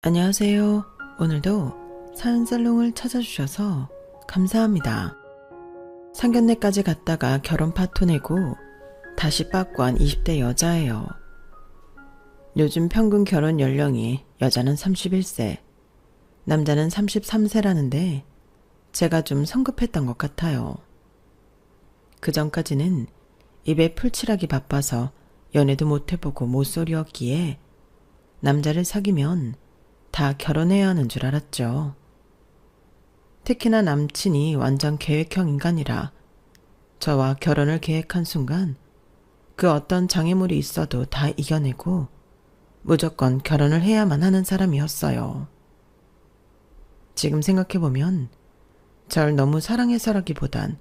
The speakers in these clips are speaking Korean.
안녕하세요. 오늘도 사연살롱을 찾아주셔서 감사합니다. 상견례까지 갔다가 결혼 파토 내고 다시 빠꾸 한 20대 여자예요. 요즘 평균 결혼 연령이 여자는 31세, 남자는 33세라는데 제가 좀 성급했던 것 같아요. 그 전까지는 입에 풀칠하기 바빠서 연애도 못 해보고 모쏠이었기에 남자를 사귀면 다 결혼해야 하는 줄 알았죠. 특히나 남친이 완전 계획형 인간이라 저와 결혼을 계획한 순간 그 어떤 장애물이 있어도 다 이겨내고 무조건 결혼을 해야만 하는 사람이었어요. 지금 생각해보면 절 너무 사랑해서라기보단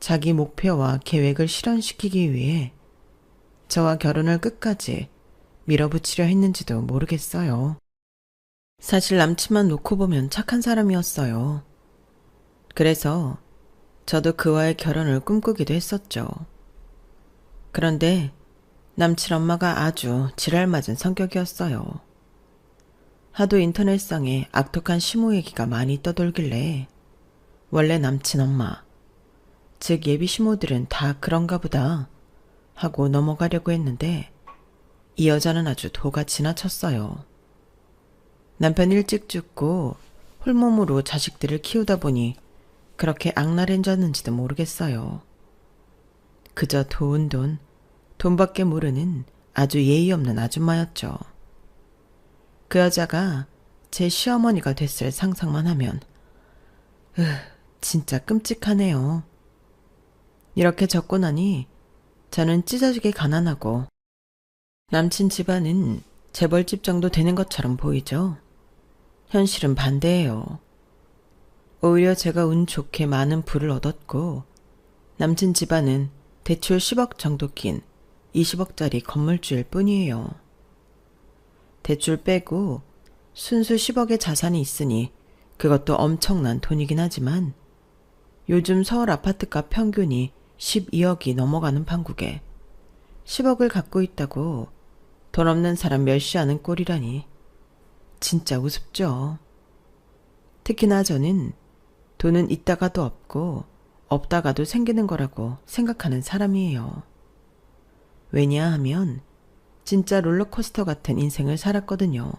자기 목표와 계획을 실현시키기 위해 저와 결혼을 끝까지 밀어붙이려 했는지도 모르겠어요. 사실 남친만 놓고 보면 착한 사람이었어요. 그래서 저도 그와의 결혼을 꿈꾸기도 했었죠. 그런데 남친 엄마가 아주 지랄맞은 성격이었어요. 하도 인터넷상에 악독한 시모 얘기가 많이 떠돌길래 원래 남친 엄마, 즉 예비 시모들은 다 그런가 보다 하고 넘어가려고 했는데 이 여자는 아주 도가 지나쳤어요. 남편 일찍 죽고 홀몸으로 자식들을 키우다 보니 그렇게 악랄해졌는지도 모르겠어요. 그저 돈밖에 모르는 아주 예의 없는 아줌마였죠. 그 여자가 제 시어머니가 됐을 상상만 하면 진짜 끔찍하네요. 이렇게 적고 나니 저는 찢어지게 가난하고 남친 집안은 재벌집 정도 되는 것처럼 보이죠. 현실은 반대예요. 오히려 제가 운 좋게 많은 부를 얻었고 남친 집안은 대출 10억 정도 낀 20억짜리 건물주일 뿐이에요. 대출 빼고 순수 10억의 자산이 있으니 그것도 엄청난 돈이긴 하지만 요즘 서울 아파트값 평균이 12억이 넘어가는 판국에 10억을 갖고 있다고 돈 없는 사람 멸시하는 꼴이라니 진짜 우습죠. 특히나 저는 돈은 있다가도 없고 없다가도 생기는 거라고 생각하는 사람이에요. 왜냐하면 진짜 롤러코스터 같은 인생을 살았거든요.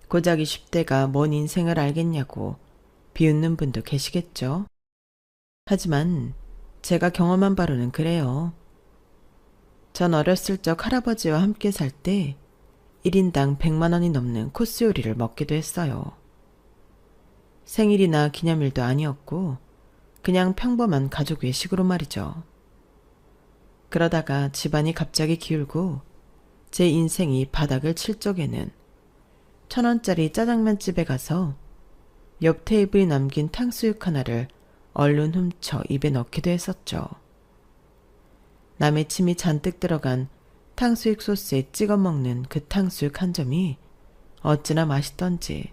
고작 20대가 뭔 인생을 알겠냐고 비웃는 분도 계시겠죠. 하지만 제가 경험한 바로는 그래요. 전 어렸을 적 할아버지와 함께 살 때 1인당 100만 원이 넘는 코스 요리를 먹기도 했어요. 생일이나 기념일도 아니었고 그냥 평범한 가족 외식으로 말이죠. 그러다가 집안이 갑자기 기울고 제 인생이 바닥을 칠 적에는 1,000원짜리 짜장면 집에 가서 옆 테이블이 남긴 탕수육 하나를 얼른 훔쳐 입에 넣기도 했었죠. 남의 침이 잔뜩 들어간 탕수육 소스에 찍어 먹는 그 탕수육 한 점이 어찌나 맛있던지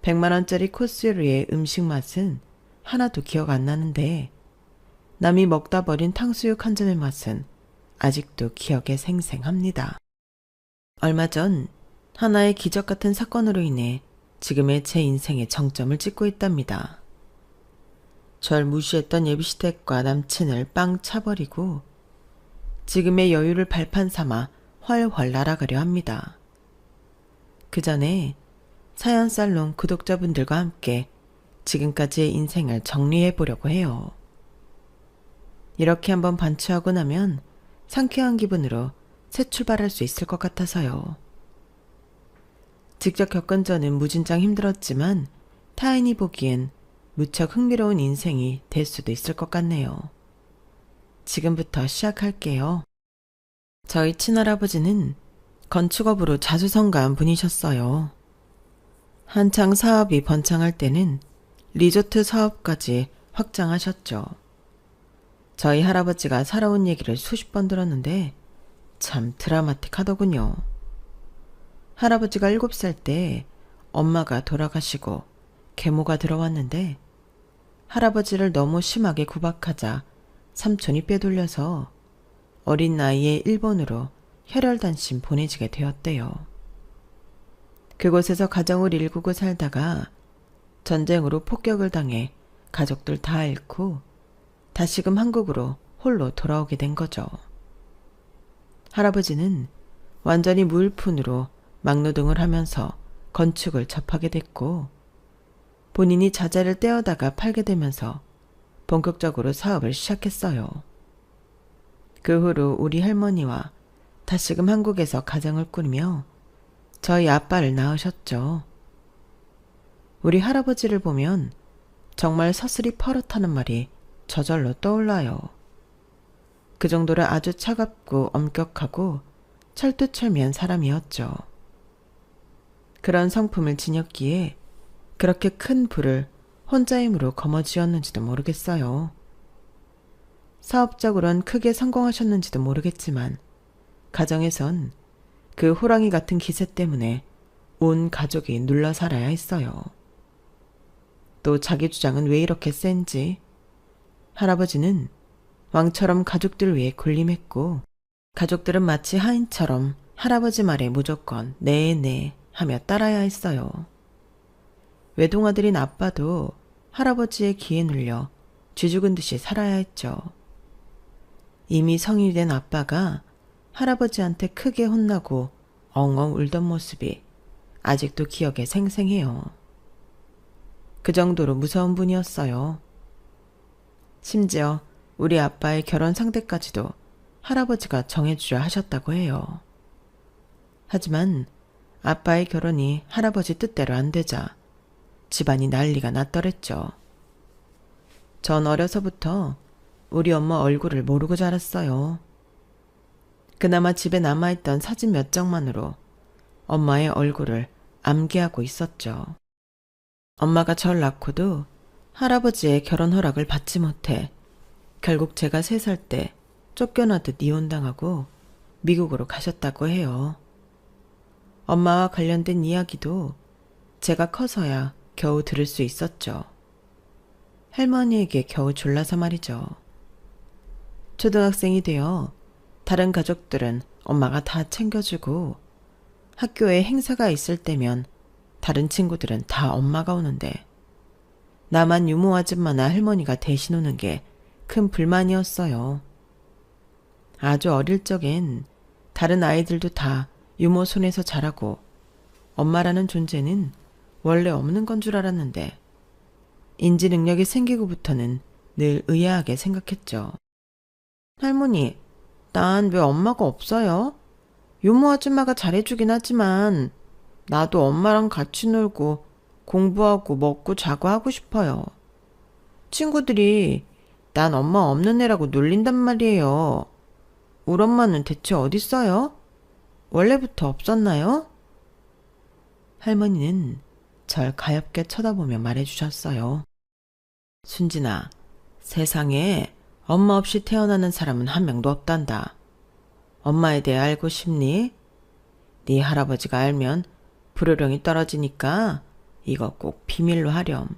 100만 원짜리 코스 요리의 음식 맛은 하나도 기억 안 나는데 남이 먹다 버린 탕수육 한 점의 맛은 아직도 기억에 생생합니다. 얼마 전 하나의 기적 같은 사건으로 인해 지금의 제 인생의 정점을 찍고 있답니다. 절 무시했던 예비시댁과 남친을 빵 차버리고 지금의 여유를 발판 삼아 훨훨 날아가려 합니다. 그 전에 사연살롱 구독자분들과 함께 지금까지의 인생을 정리해 보려고 해요. 이렇게 한번 반추하고 나면 상쾌한 기분으로 새 출발할 수 있을 것 같아서요. 직접 겪은 저는 무진장 힘들었지만 타인이 보기엔 무척 흥미로운 인생이 될 수도 있을 것 같네요. 지금부터 시작할게요. 저희 친할아버지는 건축업으로 자수성가한 분이셨어요. 한창 사업이 번창할 때는 리조트 사업까지 확장하셨죠. 저희 할아버지가 살아온 얘기를 수십 번 들었는데 참 드라마틱하더군요. 할아버지가 7살 때 엄마가 돌아가시고 계모가 들어왔는데 할아버지를 너무 심하게 구박하자 삼촌이 빼돌려서 어린 나이에 일본으로 혈혈단신 보내지게 되었대요. 그곳에서 가정을 일구고 살다가 전쟁으로 폭격을 당해 가족들 다 잃고 다시금 한국으로 홀로 돌아오게 된 거죠. 할아버지는 완전히 무일푼으로 막노동을 하면서 건축을 접하게 됐고 본인이 자재를 떼어다가 팔게 되면서 본격적으로 사업을 시작했어요. 그 후로 우리 할머니와 다시금 한국에서 가정을 꾸리며 저희 아빠를 낳으셨죠. 우리 할아버지를 보면 정말 서슬이 퍼렇다는 말이 저절로 떠올라요. 그 정도로 아주 차갑고 엄격하고 철두철미한 사람이었죠. 그런 성품을 지녔기에 그렇게 큰 불을 혼자 힘으로 거머쥐었는지도 모르겠어요. 사업적으로는 크게 성공하셨는지도 모르겠지만 가정에선 그 호랑이 같은 기세 때문에 온 가족이 눌러 살아야 했어요. 또 자기 주장은 왜 이렇게 센지 할아버지는 왕처럼 가족들 위해 군림했고 가족들은 마치 하인처럼 할아버지 말에 무조건 네네 하며 따라야 했어요. 외동아들인 아빠도 할아버지의 기에 눌려 쥐죽은 듯이 살아야 했죠. 이미 성인이 된 아빠가 할아버지한테 크게 혼나고 엉엉 울던 모습이 아직도 기억에 생생해요. 그 정도로 무서운 분이었어요. 심지어 우리 아빠의 결혼 상대까지도 할아버지가 정해주려 하셨다고 해요. 하지만 아빠의 결혼이 할아버지 뜻대로 안 되자 집안이 난리가 났더랬죠. 전 어려서부터 우리 엄마 얼굴을 모르고 자랐어요. 그나마 집에 남아있던 사진 몇 장만으로 엄마의 얼굴을 암기하고 있었죠. 엄마가 절 낳고도 할아버지의 결혼 허락을 받지 못해 결국 제가 3살 때 쫓겨나듯 이혼당하고 미국으로 가셨다고 해요. 엄마와 관련된 이야기도 제가 커서야 겨우 들을 수 있었죠. 할머니에게 겨우 졸라서 말이죠. 초등학생이 되어 다른 가족들은 엄마가 다 챙겨주고 학교에 행사가 있을 때면 다른 친구들은 다 엄마가 오는데 나만 유모 아줌마나 할머니가 대신 오는 게 큰 불만이었어요. 아주 어릴 적엔 다른 아이들도 다 유모 손에서 자라고 엄마라는 존재는 원래 없는 건 줄 알았는데 인지 능력이 생기고부터는 늘 의아하게 생각했죠. 할머니, 난 왜 엄마가 없어요? 유모 아줌마가 잘해주긴 하지만 나도 엄마랑 같이 놀고 공부하고 먹고 자고 하고 싶어요. 친구들이 난 엄마 없는 애라고 놀린단 말이에요. 우리 엄마는 대체 어딨어요? 원래부터 없었나요? 할머니는 절 가엾게 쳐다보며 말해주셨어요. 순진아, 세상에 엄마 없이 태어나는 사람은 한 명도 없단다. 엄마에 대해 알고 싶니? 네 할아버지가 알면 불호령이 떨어지니까 이거 꼭 비밀로 하렴.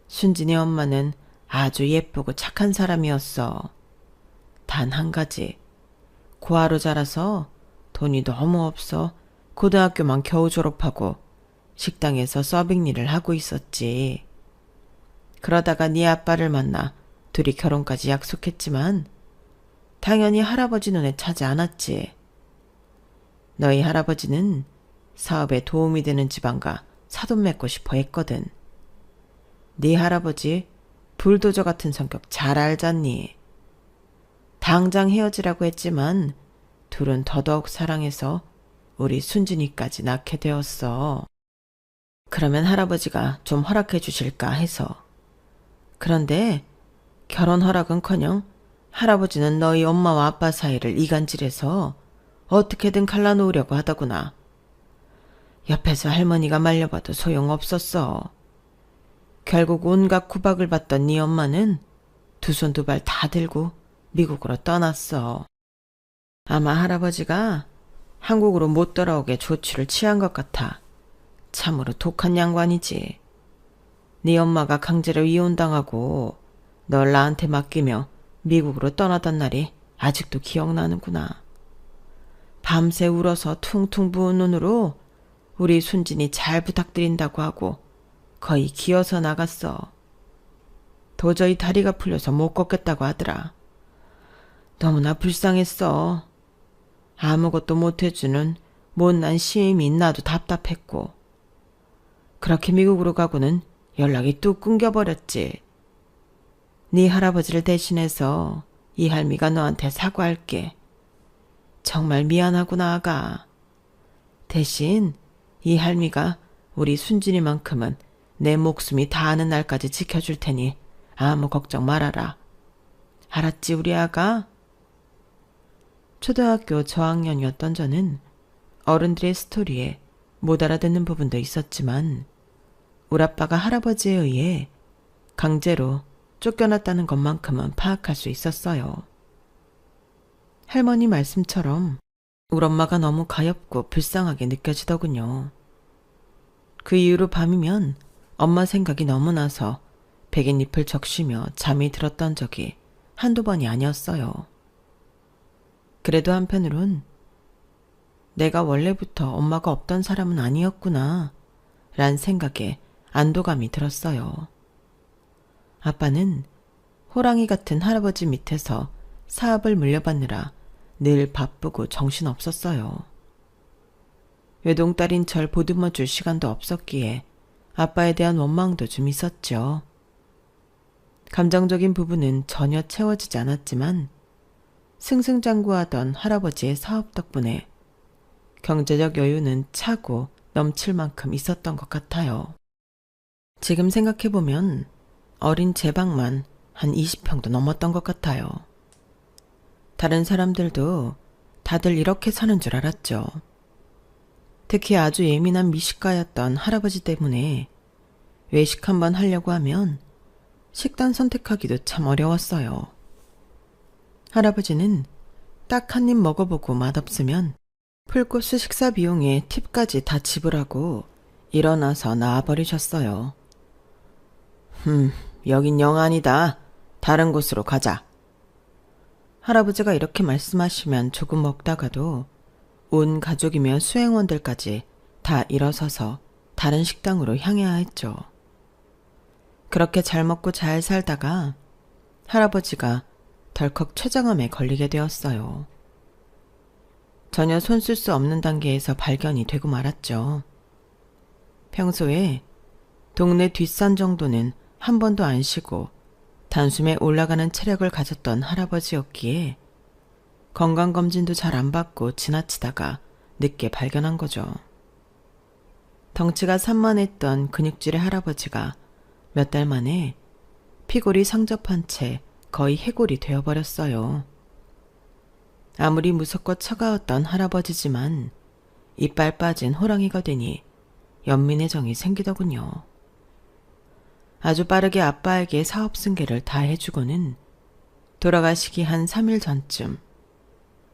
순진의 엄마는 아주 예쁘고 착한 사람이었어. 단 한 가지, 고아로 자라서 돈이 너무 없어 고등학교만 겨우 졸업하고 식당에서 서빙 일을 하고 있었지. 그러다가 네 아빠를 만나 둘이 결혼까지 약속했지만 당연히 할아버지 눈에 차지 않았지. 너희 할아버지는 사업에 도움이 되는 집안과 사돈 맺고 싶어 했거든. 네 할아버지 불도저 같은 성격 잘 알잖니. 당장 헤어지라고 했지만 둘은 더더욱 사랑해서 우리 순진이까지 낳게 되었어. 그러면 할아버지가 좀 허락해 주실까 해서. 그런데 결혼 허락은커녕 할아버지는 너희 엄마와 아빠 사이를 이간질해서 어떻게든 갈라놓으려고 하더구나. 옆에서 할머니가 말려봐도 소용없었어. 결국 온갖 구박을 받던 네 엄마는 두 손 두 발 다 들고 미국으로 떠났어. 아마 할아버지가 한국으로 못 돌아오게 조치를 취한 것 같아. 참으로 독한 양반이지. 네 엄마가 강제로 이혼당하고 널 나한테 맡기며 미국으로 떠나던 날이 아직도 기억나는구나. 밤새 울어서 퉁퉁 부은 눈으로 우리 순진이 잘 부탁드린다고 하고 거의 기어서 나갔어. 도저히 다리가 풀려서 못 걷겠다고 하더라. 너무나 불쌍했어. 아무것도 못해주는 못난 시임이 나도 답답했고. 그렇게 미국으로 가고는 연락이 뚝 끊겨버렸지. 네 할아버지를 대신해서 이 할미가 너한테 사과할게. 정말 미안하구나, 아가. 대신 이 할미가 우리 순진이만큼은 내 목숨이 다하는 날까지 지켜줄 테니 아무 걱정 말아라. 알았지, 우리 아가? 초등학교 저학년이었던 저는 어른들의 스토리에 못 알아듣는 부분도 있었지만 우리 아빠가 할아버지에 의해 강제로 쫓겨났다는 것만큼은 파악할 수 있었어요. 할머니 말씀처럼 우리 엄마가 너무 가엾고 불쌍하게 느껴지더군요. 그 이후로 밤이면 엄마 생각이 너무 나서 베갯잎을 적시며 잠이 들었던 적이 한두 번이 아니었어요. 그래도 한편으론 내가 원래부터 엄마가 없던 사람은 아니었구나 란 생각에 안도감이 들었어요. 아빠는 호랑이 같은 할아버지 밑에서 사업을 물려받느라 늘 바쁘고 정신없었어요. 외동딸인 절 보듬어줄 시간도 없었기에 아빠에 대한 원망도 좀 있었죠. 감정적인 부분은 전혀 채워지지 않았지만 승승장구하던 할아버지의 사업 덕분에 경제적 여유는 차고 넘칠 만큼 있었던 것 같아요. 지금 생각해보면 어린 제 방만 한 20평도 넘었던 것 같아요. 다른 사람들도 다들 이렇게 사는 줄 알았죠. 특히 아주 예민한 미식가였던 할아버지 때문에 외식 한번 하려고 하면 식단 선택하기도 참 어려웠어요. 할아버지는 딱 한 입 먹어보고 맛없으면 풀코스 식사 비용에 팁까지 다 지불하고 일어나서 나와버리셨어요. 여긴 영 아니다. 다른 곳으로 가자. 할아버지가 이렇게 말씀하시면 조금 먹다가도 온 가족이며 수행원들까지 다 일어서서 다른 식당으로 향해야 했죠. 그렇게 잘 먹고 잘 살다가 할아버지가 덜컥 췌장암에 걸리게 되었어요. 전혀 손쓸 수 없는 단계에서 발견이 되고 말았죠. 평소에 동네 뒷산 정도는 한 번도 안 쉬고 단숨에 올라가는 체력을 가졌던 할아버지였기에 건강검진도 잘 안 받고 지나치다가 늦게 발견한 거죠. 덩치가 산만했던 근육질의 할아버지가 몇 달 만에 피골이 상접한 채 거의 해골이 되어버렸어요. 아무리 무섭고 차가웠던 할아버지지만 이빨 빠진 호랑이가 되니 연민의 정이 생기더군요. 아주 빠르게 아빠에게 사업 승계를 다 해주고는 돌아가시기 한 3일 전쯤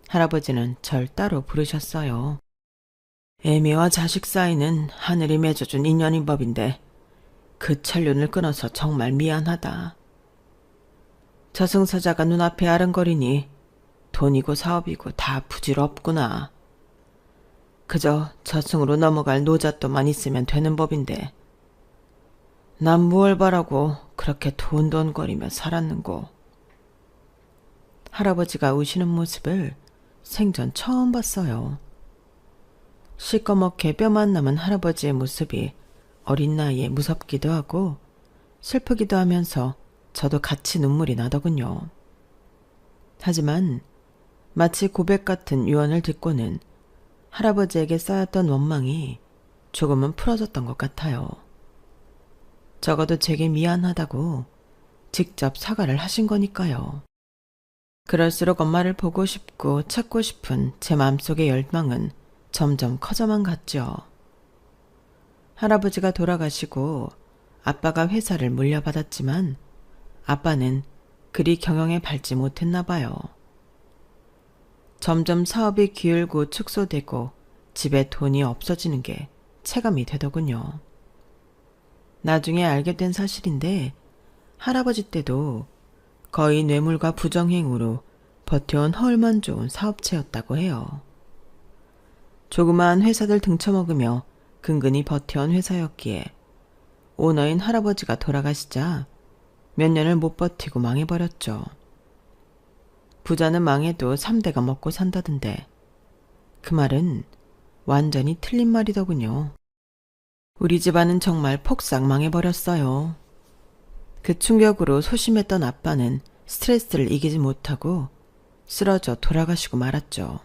할아버지는 절 따로 부르셨어요. 애미와 자식 사이는 하늘이 맺어준 인연인 법인데 그 천륜을 끊어서 정말 미안하다. 저승사자가 눈앞에 아른거리니 돈이고 사업이고 다 부질없구나. 그저 저승으로 넘어갈 노잣돈만 있으면 되는 법인데 난 무얼 바라고 그렇게 돈돈거리며 살았는고. 할아버지가 우시는 모습을 생전 처음 봤어요. 시꺼멓게 뼈만 남은 할아버지의 모습이 어린 나이에 무섭기도 하고 슬프기도 하면서 저도 같이 눈물이 나더군요. 하지만 마치 고백 같은 유언을 듣고는 할아버지에게 쌓였던 원망이 조금은 풀어졌던 것 같아요. 적어도 제게 미안하다고 직접 사과를 하신 거니까요. 그럴수록 엄마를 보고 싶고 찾고 싶은 제 마음속의 열망은 점점 커져만 갔죠. 할아버지가 돌아가시고 아빠가 회사를 물려받았지만 아빠는 그리 경영에 밟지 못했나 봐요. 점점 사업이 기울고 축소되고 집에 돈이 없어지는 게 체감이 되더군요. 나중에 알게 된 사실인데 할아버지 때도 거의 뇌물과 부정행위로 버텨온 허울만 좋은 사업체였다고 해요. 조그마한 회사들 등쳐먹으며 근근히 버텨온 회사였기에 오너인 할아버지가 돌아가시자 몇 년을 못 버티고 망해버렸죠. 부자는 망해도 3대가 먹고 산다던데 그 말은 완전히 틀린 말이더군요. 우리 집안은 정말 폭삭 망해버렸어요. 그 충격으로 소심했던 아빠는 스트레스를 이기지 못하고 쓰러져 돌아가시고 말았죠.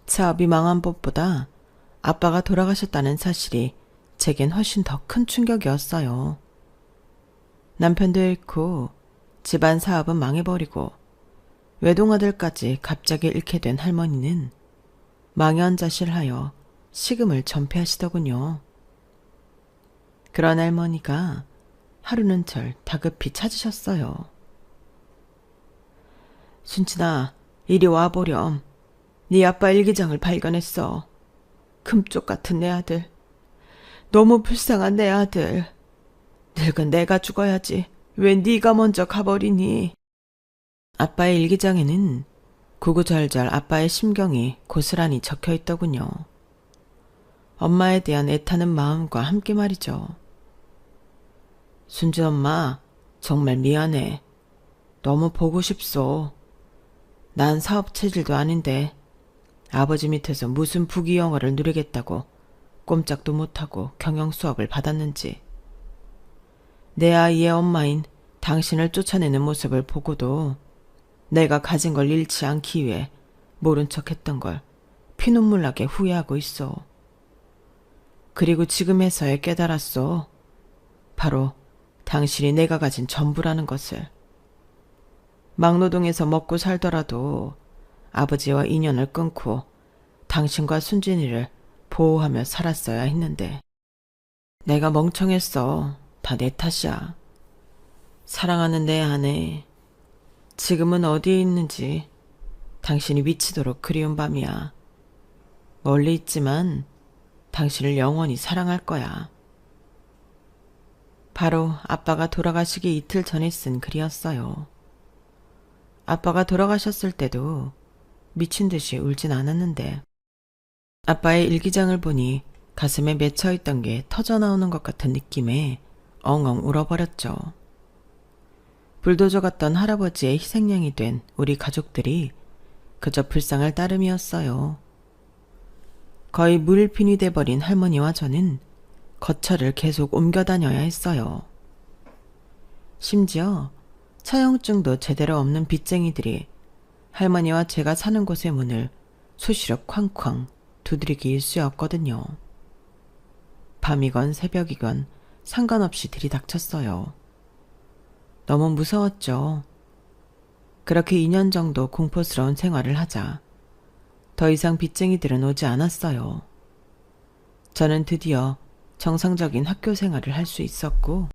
사업이 망한 것보다 아빠가 돌아가셨다는 사실이 제겐 훨씬 더 큰 충격이었어요. 남편도 잃고 집안 사업은 망해버리고 외동아들까지 갑자기 잃게 된 할머니는 망연자실하여 식음을 전폐하시더군요. 그런 할머니가 하루는 절 다급히 찾으셨어요. 순진아, 이리 와보렴. 네 아빠 일기장을 발견했어. 금쪽 같은 내 아들. 너무 불쌍한 내 아들. 늙은 내가 죽어야지. 왜 네가 먼저 가버리니? 아빠의 일기장에는 구구절절 아빠의 심경이 고스란히 적혀있더군요. 엄마에 대한 애타는 마음과 함께 말이죠. 순진 엄마, 정말 미안해. 너무 보고 싶소. 난 사업 체질도 아닌데 아버지 밑에서 무슨 부귀영화를 누리겠다고 꼼짝도 못하고 경영 수업을 받았는지. 내 아이의 엄마인 당신을 쫓아내는 모습을 보고도 내가 가진 걸 잃지 않기 위해 모른 척했던 걸 피눈물 나게 후회하고 있어. 그리고 지금에서야 깨달았어. 바로 당신이 내가 가진 전부라는 것을. 막노동에서 먹고 살더라도 아버지와 인연을 끊고 당신과 순진이를 보호하며 살았어야 했는데 내가 멍청했어. 다 내 탓이야. 사랑하는 내 아내, 지금은 어디에 있는지 당신이 미치도록 그리운 밤이야. 멀리 있지만 당신을 영원히 사랑할 거야. 바로 아빠가 돌아가시기 이틀 전에 쓴 글이었어요. 아빠가 돌아가셨을 때도 미친 듯이 울진 않았는데 아빠의 일기장을 보니 가슴에 맺혀있던 게 터져나오는 것 같은 느낌에 엉엉 울어버렸죠. 불도저 같던 할아버지의 희생양이 된 우리 가족들이 그저 불쌍할 따름이었어요. 거의 무일푼이 돼버린 할머니와 저는 거처를 계속 옮겨 다녀야 했어요. 심지어 차용증도 제대로 없는 빚쟁이들이 할머니와 제가 사는 곳의 문을 수시로 쾅쾅 두드리기 일쑤였거든요. 밤이건 새벽이건 상관없이 들이닥쳤어요. 너무 무서웠죠. 그렇게 2년 정도 공포스러운 생활을 하자 더 이상 빚쟁이들은 오지 않았어요. 저는 드디어 정상적인 학교 생활을 할 수 있었고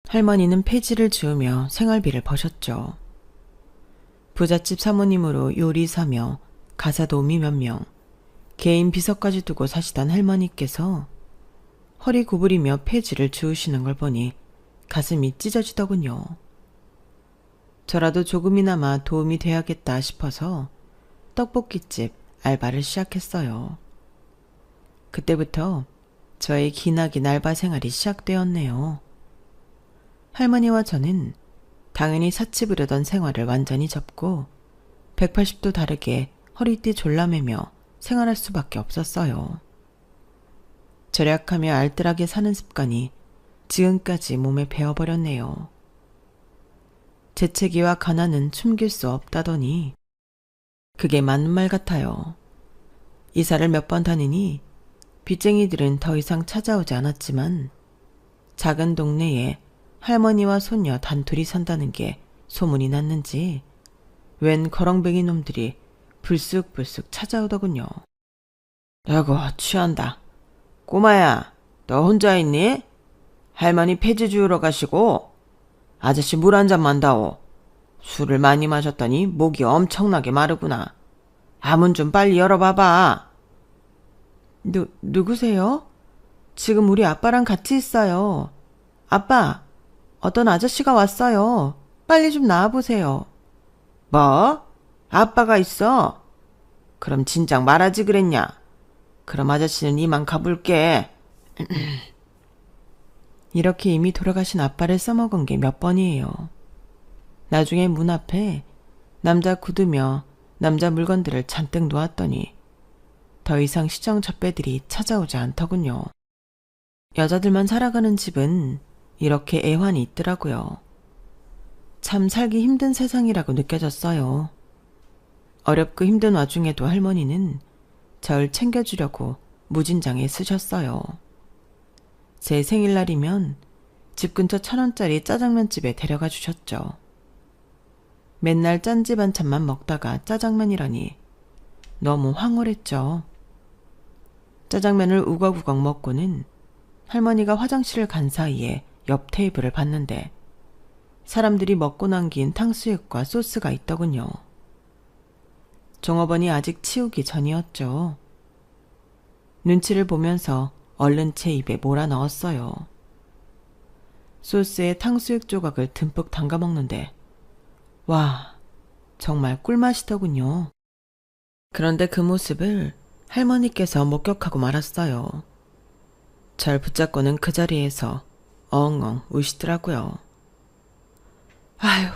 할머니는 폐지를 지으며 생활비를 버셨죠. 부잣집 사모님으로 요리 사며 가사 도우미 몇 명, 개인 비서까지 두고 사시던 할머니께서 허리 구부리며 폐지를 주우시는 걸 보니 가슴이 찢어지더군요. 저라도 조금이나마 도움이 돼야겠다 싶어서 떡볶이집 알바를 시작했어요. 그때부터 저의 기나긴 알바 생활이 시작되었네요. 할머니와 저는 당연히 사치부려던 생활을 완전히 접고 180도 다르게 허리띠 졸라매며 생활할 수밖에 없었어요. 절약하며 알뜰하게 사는 습관이 지금까지 몸에 배어버렸네요. 재채기와 가난은 숨길 수 없다더니 그게 맞는 말 같아요. 이사를 몇 번 다니니 빚쟁이들은 더 이상 찾아오지 않았지만 작은 동네에 할머니와 손녀 단둘이 산다는 게 소문이 났는지 웬 거렁뱅이 놈들이 불쑥불쑥 찾아오더군요. 아이고 취한다. 꼬마야, 너 혼자 있니? 할머니 폐지 주우러 가시고 아저씨 물 한 잔만 다오. 술을 많이 마셨더니 목이 엄청나게 마르구나. 아문 좀 빨리 열어봐봐. 누구세요? 지금 우리 아빠랑 같이 있어요. 아빠, 어떤 아저씨가 왔어요. 빨리 좀 나와보세요. 뭐? 아빠가 있어? 그럼 진작 말하지 그랬냐? 그럼 아저씨는 이만 가볼게. 이렇게 이미 돌아가신 아빠를 써먹은 게 몇 번이에요. 나중에 문 앞에 남자 구두며 남자 물건들을 잔뜩 놓았더니 더 이상 시정 접배들이 찾아오지 않더군요. 여자들만 살아가는 집은 이렇게 애환이 있더라고요. 참 살기 힘든 세상이라고 느껴졌어요. 어렵고 힘든 와중에도 할머니는 절 챙겨주려고 무진장에 쓰셨어요. 제 생일날이면 집 근처 1,000원짜리 짜장면집에 데려가 주셨죠. 맨날 짠지 반찬만 먹다가 짜장면이라니 너무 황홀했죠. 짜장면을 우걱우걱 먹고는 할머니가 화장실을 간 사이에 옆 테이블을 봤는데 사람들이 먹고 남긴 탕수육과 소스가 있더군요. 종업원이 아직 치우기 전이었죠. 눈치를 보면서 얼른 제 입에 몰아 넣었어요. 소스에 탕수육 조각을 듬뿍 담가 먹는데 와, 정말 꿀맛이더군요. 그런데 그 모습을 할머니께서 목격하고 말았어요. 절 붙잡고는 그 자리에서 엉엉 우시더라고요. 아휴,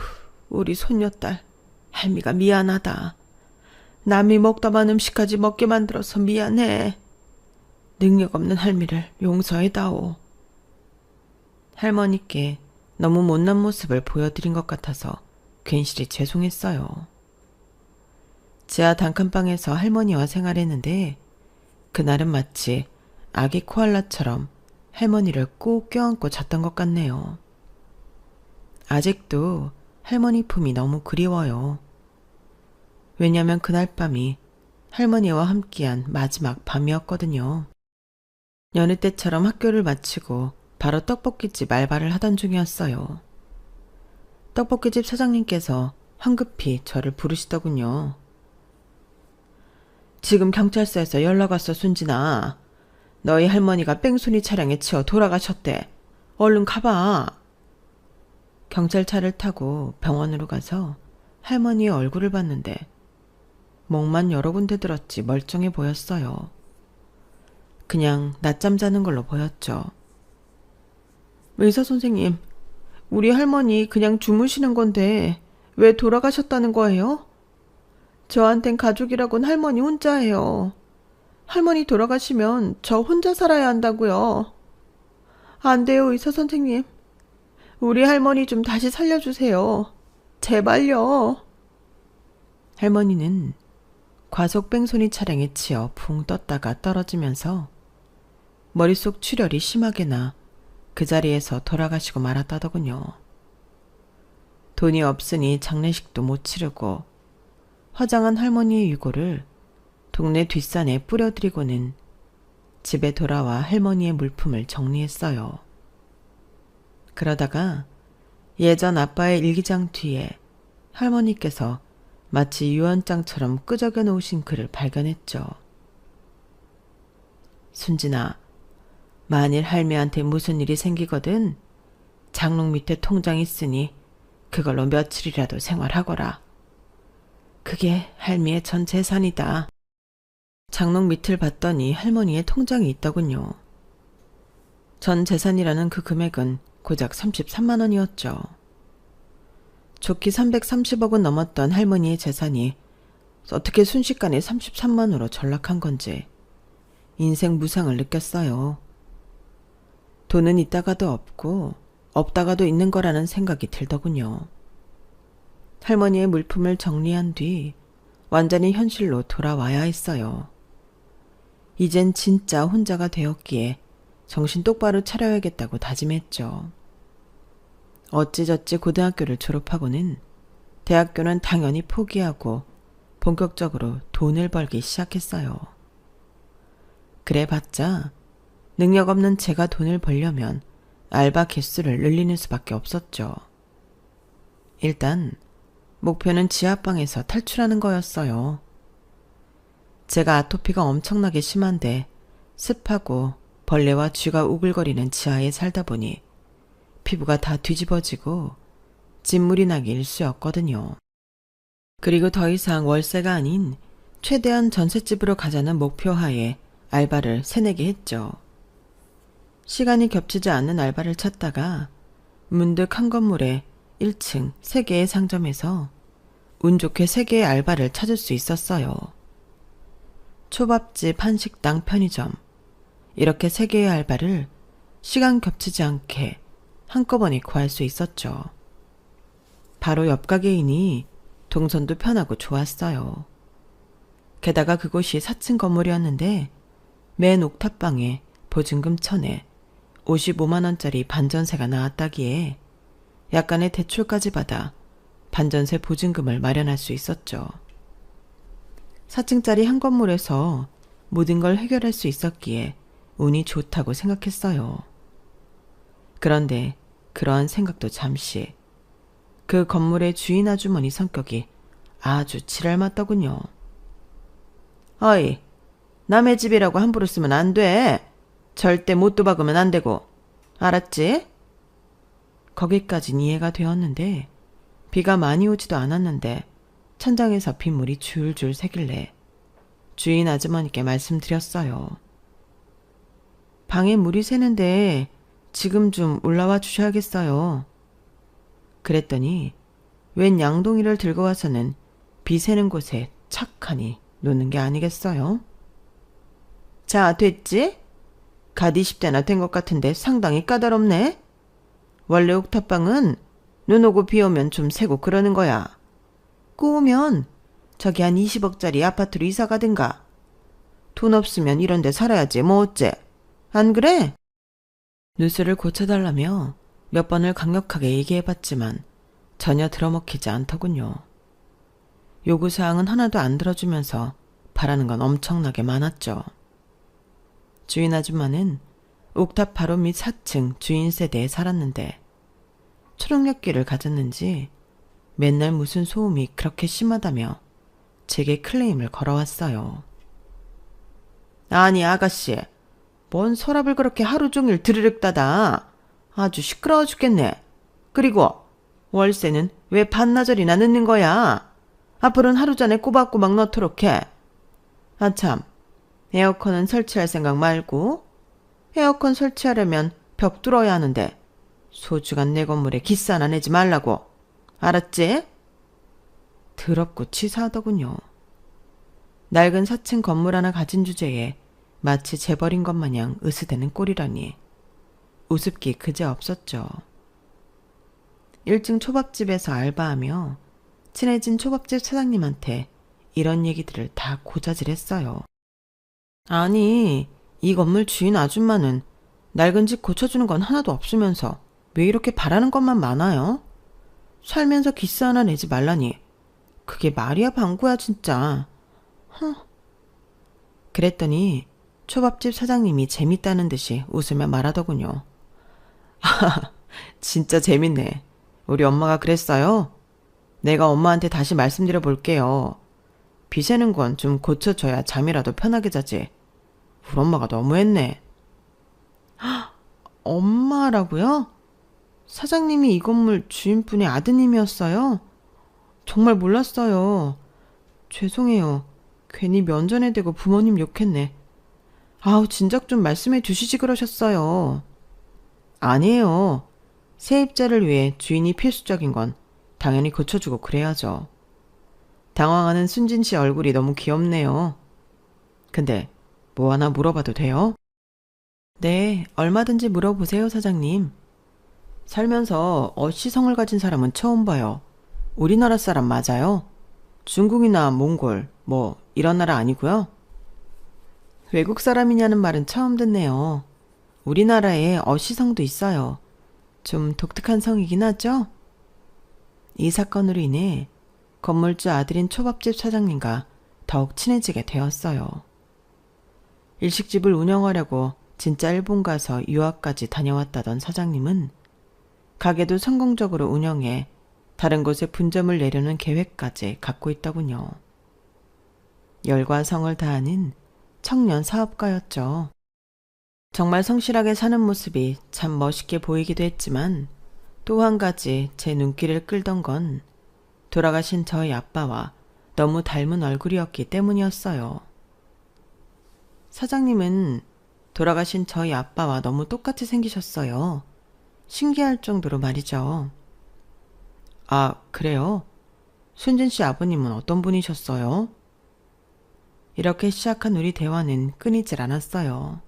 우리 손녀딸, 할미가 미안하다. 남이 먹다만 음식까지 먹게 만들어서 미안해. 능력 없는 할미를 용서해다오. 할머니께 너무 못난 모습을 보여드린 것 같아서 괜시리 죄송했어요. 지하 단칸방에서 할머니와 생활했는데 그날은 마치 아기 코알라처럼 할머니를 꼭 껴안고 잤던 것 같네요. 아직도 할머니 품이 너무 그리워요. 왜냐면 그날 밤이 할머니와 함께한 마지막 밤이었거든요. 여느 때처럼 학교를 마치고 바로 떡볶이집 알바를 하던 중이었어요. 떡볶이집 사장님께서 황급히 저를 부르시더군요. 지금 경찰서에서 연락 왔어, 순진아. 너희 할머니가 뺑소니 차량에 치여 돌아가셨대. 얼른 가봐. 경찰차를 타고 병원으로 가서 할머니의 얼굴을 봤는데 목만 여러 군데 들었지 멀쩡해 보였어요. 그냥 낮잠 자는 걸로 보였죠. 의사 선생님, 우리 할머니 그냥 주무시는 건데 왜 돌아가셨다는 거예요? 저한텐 가족이라곤 할머니 혼자예요. 할머니 돌아가시면 저 혼자 살아야 한다고요. 안 돼요, 의사 선생님. 우리 할머니 좀 다시 살려주세요. 제발요. 할머니는 과속 뺑소니 차량에 치여 붕 떴다가 떨어지면서 머릿속 출혈이 심하게 나 그 자리에서 돌아가시고 말았다더군요. 돈이 없으니 장례식도 못 치르고 화장한 할머니의 유골을 동네 뒷산에 뿌려드리고는 집에 돌아와 할머니의 물품을 정리했어요. 그러다가 예전 아빠의 일기장 뒤에 할머니께서 마치 유언장처럼 끄적여 놓으신 글을 발견했죠. 순진아, 만일 할매한테 무슨 일이 생기거든 장롱 밑에 통장 있으니 그걸로 며칠이라도 생활하거라. 그게 할미의 전 재산이다. 장롱 밑을 봤더니 할머니의 통장이 있더군요. 전 재산이라는 그 금액은 고작 33만 원이었죠. 좋기 330억은 넘었던 할머니의 재산이 어떻게 순식간에 33만으로 전락한 건지 인생 무상을 느꼈어요. 돈은 있다가도 없고 없다가도 있는 거라는 생각이 들더군요. 할머니의 물품을 정리한 뒤 완전히 현실로 돌아와야 했어요. 이젠 진짜 혼자가 되었기에 정신 똑바로 차려야겠다고 다짐했죠. 어찌저찌 고등학교를 졸업하고는 대학교는 당연히 포기하고 본격적으로 돈을 벌기 시작했어요. 그래봤자 능력 없는 제가 돈을 벌려면 알바 개수를 늘리는 수밖에 없었죠. 일단 목표는 지하방에서 탈출하는 거였어요. 제가 아토피가 엄청나게 심한데 습하고 벌레와 쥐가 우글거리는 지하에 살다 보니 피부가 다 뒤집어지고 진물이 나기 일쑤였거든요. 그리고 더 이상 월세가 아닌 최대한 전셋집으로 가자는 목표 하에 알바를 세네 개 했죠. 시간이 겹치지 않는 알바를 찾다가 문득 한 건물에 1층 3개의 상점에서 운 좋게 3개의 알바를 찾을 수 있었어요. 초밥집, 한식당, 편의점 이렇게 3개의 알바를 시간 겹치지 않게 한꺼번에 구할 수 있었죠. 바로 옆 가게이니 동선도 편하고 좋았어요. 게다가 그곳이 4층 건물이었는데 맨 옥탑방에 보증금 1,000에 55만 원짜리 반전세가 나왔다기에 약간의 대출까지 받아 반전세 보증금을 마련할 수 있었죠. 4층짜리 한 건물에서 모든 걸 해결할 수 있었기에 운이 좋다고 생각했어요. 그런데 그러한 생각도 잠시. 그 건물의 주인 아주머니 성격이 아주 지랄맞더군요. 어이, 남의 집이라고 함부로 쓰면 안 돼. 절대 못도 박으면 안 되고. 알았지? 거기까진 이해가 되었는데 비가 많이 오지도 않았는데 천장에서 빗물이 줄줄 새길래 주인 아주머니께 말씀드렸어요. 방에 물이 새는데 지금 좀 올라와 주셔야겠어요. 그랬더니 웬 양동이를 들고 와서는 비 새는 곳에 착하니 놓는 게 아니겠어요? 자, 됐지? 갓 20대나 된 것 같은데 상당히 까다롭네. 원래 옥탑방은 눈 오고 비 오면 좀 새고 그러는 거야. 꼬우면 저기 한 20억짜리 아파트로 이사 가든가. 돈 없으면 이런 데 살아야지 뭐 어째. 안 그래? 누수를 고쳐달라며 몇 번을 강력하게 얘기해봤지만 전혀 들어먹히지 않더군요. 요구사항은 하나도 안 들어주면서 바라는 건 엄청나게 많았죠. 주인 아줌마는 옥탑 바로 밑 4층 주인 세대에 살았는데 초능력기를 가졌는지 맨날 무슨 소음이 그렇게 심하다며 제게 클레임을 걸어왔어요. 아니 아가씨, 뭔 서랍을 그렇게 하루 종일 드르륵 닫아. 아주 시끄러워 죽겠네. 그리고 월세는 왜 반나절이나 늦는 거야? 앞으로는 하루 전에 꼬박꼬박 넣도록 해. 아참, 에어컨은 설치할 생각 말고 에어컨 설치하려면 벽 뚫어야 하는데 소중한 내 건물에 기스 하나 내지 말라고. 알았지? 더럽고 치사하더군요. 낡은 4층 건물 하나 가진 주제에 마치 재벌인 것 마냥 으스대는 꼴이라니 우습기 그지없었죠. 1층 초밥집에서 알바하며 친해진 초밥집 사장님한테 이런 얘기들을 다 고자질했어요. 아니, 이 건물 주인 아줌마는 낡은 집 고쳐주는 건 하나도 없으면서 왜 이렇게 바라는 것만 많아요? 살면서 기스 하나 내지 말라니. 그게 말이야 방구야 진짜. 그랬더니 초밥집 사장님이 재밌다는 듯이 웃으며 말하더군요. 진짜 재밌네. 우리 엄마가 그랬어요. 내가 엄마한테 다시 말씀드려 볼게요. 비 새는 건 좀 고쳐줘야 잠이라도 편하게 자지. 우리 엄마가 너무했네. 엄마라고요? 사장님이 이 건물 주인분의 아드님이었어요? 정말 몰랐어요. 죄송해요. 괜히 면전에 대고 부모님 욕했네. 아우, 진작 좀 말씀해 주시지 그러셨어요. 아니에요. 세입자를 위해 주인이 필수적인 건 당연히 고쳐주고 그래야죠. 당황하는 순진 씨 얼굴이 너무 귀엽네요. 근데 뭐 하나 물어봐도 돼요? 네, 얼마든지 물어보세요, 사장님. 살면서 어시성을 가진 사람은 처음 봐요. 우리나라 사람 맞아요? 중국이나 몽골, 뭐 이런 나라 아니고요? 외국 사람이냐는 말은 처음 듣네요. 우리나라에 어시성도 있어요. 좀 독특한 성이긴 하죠? 이 사건으로 인해 건물주 아들인 초밥집 사장님과 더욱 친해지게 되었어요. 일식집을 운영하려고 진짜 일본 가서 유학까지 다녀왔다던 사장님은 가게도 성공적으로 운영해 다른 곳에 분점을 내려는 계획까지 갖고 있더군요. 열과 성을 다하는 청년 사업가였죠. 정말 성실하게 사는 모습이 참 멋있게 보이기도 했지만 또 한 가지 제 눈길을 끌던 건 돌아가신 저희 아빠와 너무 닮은 얼굴이었기 때문이었어요. 사장님은 돌아가신 저희 아빠와 너무 똑같이 생기셨어요. 신기할 정도로 말이죠. 아, 그래요? 순진 씨 아버님은 어떤 분이셨어요? 이렇게 시작한 우리 대화는 끊이질 않았어요.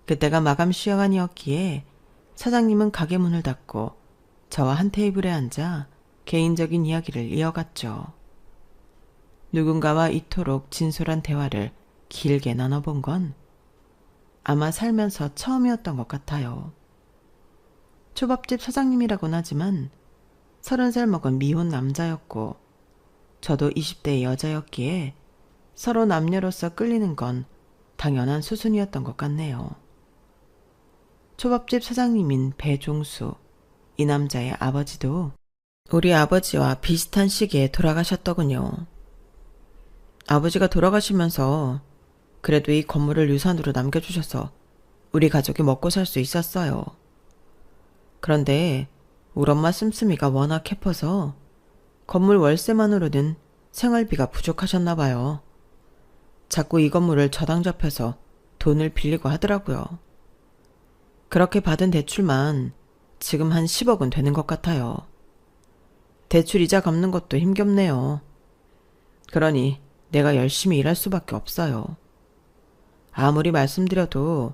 그때가 마감 시간이었기에 사장님은 가게 문을 닫고 저와 한 테이블에 앉아 개인적인 이야기를 이어갔죠. 누군가와 이토록 진솔한 대화를 길게 나눠본 건 아마 살면서 처음이었던 것 같아요. 초밥집 사장님이라곤 하지만 30살 먹은 미혼 남자였고 저도 20대 여자였기에 서로 남녀로서 끌리는 건 당연한 수순이었던 것 같네요. 초밥집 사장님인 배종수, 이 남자의 아버지도 우리 아버지와 비슷한 시기에 돌아가셨더군요. 아버지가 돌아가시면서 그래도 이 건물을 유산으로 남겨주셔서 우리 가족이 먹고 살 수 있었어요. 그런데 우리 엄마 씀씀이가 워낙 해퍼서 건물 월세만으로는 생활비가 부족하셨나 봐요. 자꾸 이 건물을 저당 잡혀서 돈을 빌리고 하더라고요. 그렇게 받은 대출만 지금 한 10억은 되는 것 같아요. 대출 이자 갚는 것도 힘겹네요. 그러니 내가 열심히 일할 수밖에 없어요. 아무리 말씀드려도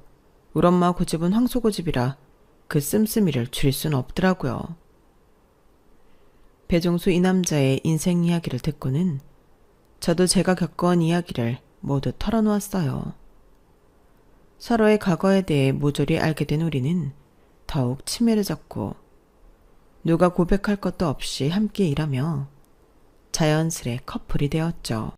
우리 엄마 고집은 황소고집이라 그 씀씀이를 줄일 수는 없더라고요. 배종수 이 남자의 인생 이야기를 듣고는 저도 제가 겪어온 이야기를 모두 털어놓았어요. 서로의 과거에 대해 모조리 알게 된 우리는 더욱 친밀해졌고 누가 고백할 것도 없이 함께 일하며 자연스레 커플이 되었죠.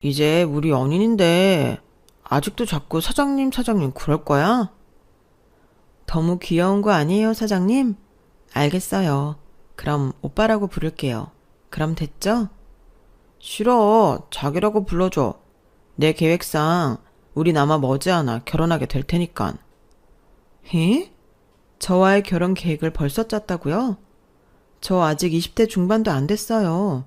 이제 우리 연인인데 아직도 자꾸 사장님 그럴 거야? 너무 귀여운 거 아니에요, 사장님? 알겠어요. 그럼 오빠라고 부를게요. 그럼 됐죠? 싫어. 자기라고 불러줘. 내 계획상 우린 아마 머지않아 결혼하게 될 테니깐. 에? 저와의 결혼 계획을 벌써 짰다고요? 저 아직 20대 중반도 안 됐어요.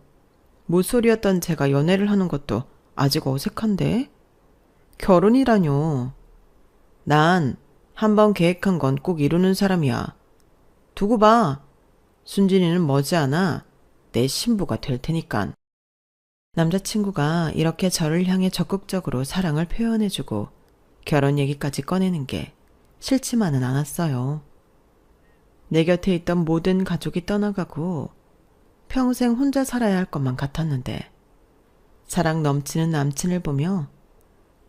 모쏠이었던 제가 연애를 하는 것도 아직 어색한데? 결혼이라뇨. 난 한번 계획한 건 꼭 이루는 사람이야. 두고 봐. 순진이는 머지않아 내 신부가 될 테니깐. 남자친구가 이렇게 저를 향해 적극적으로 사랑을 표현해주고 결혼 얘기까지 꺼내는 게 싫지만은 않았어요. 내 곁에 있던 모든 가족이 떠나가고 평생 혼자 살아야 할 것만 같았는데 사랑 넘치는 남친을 보며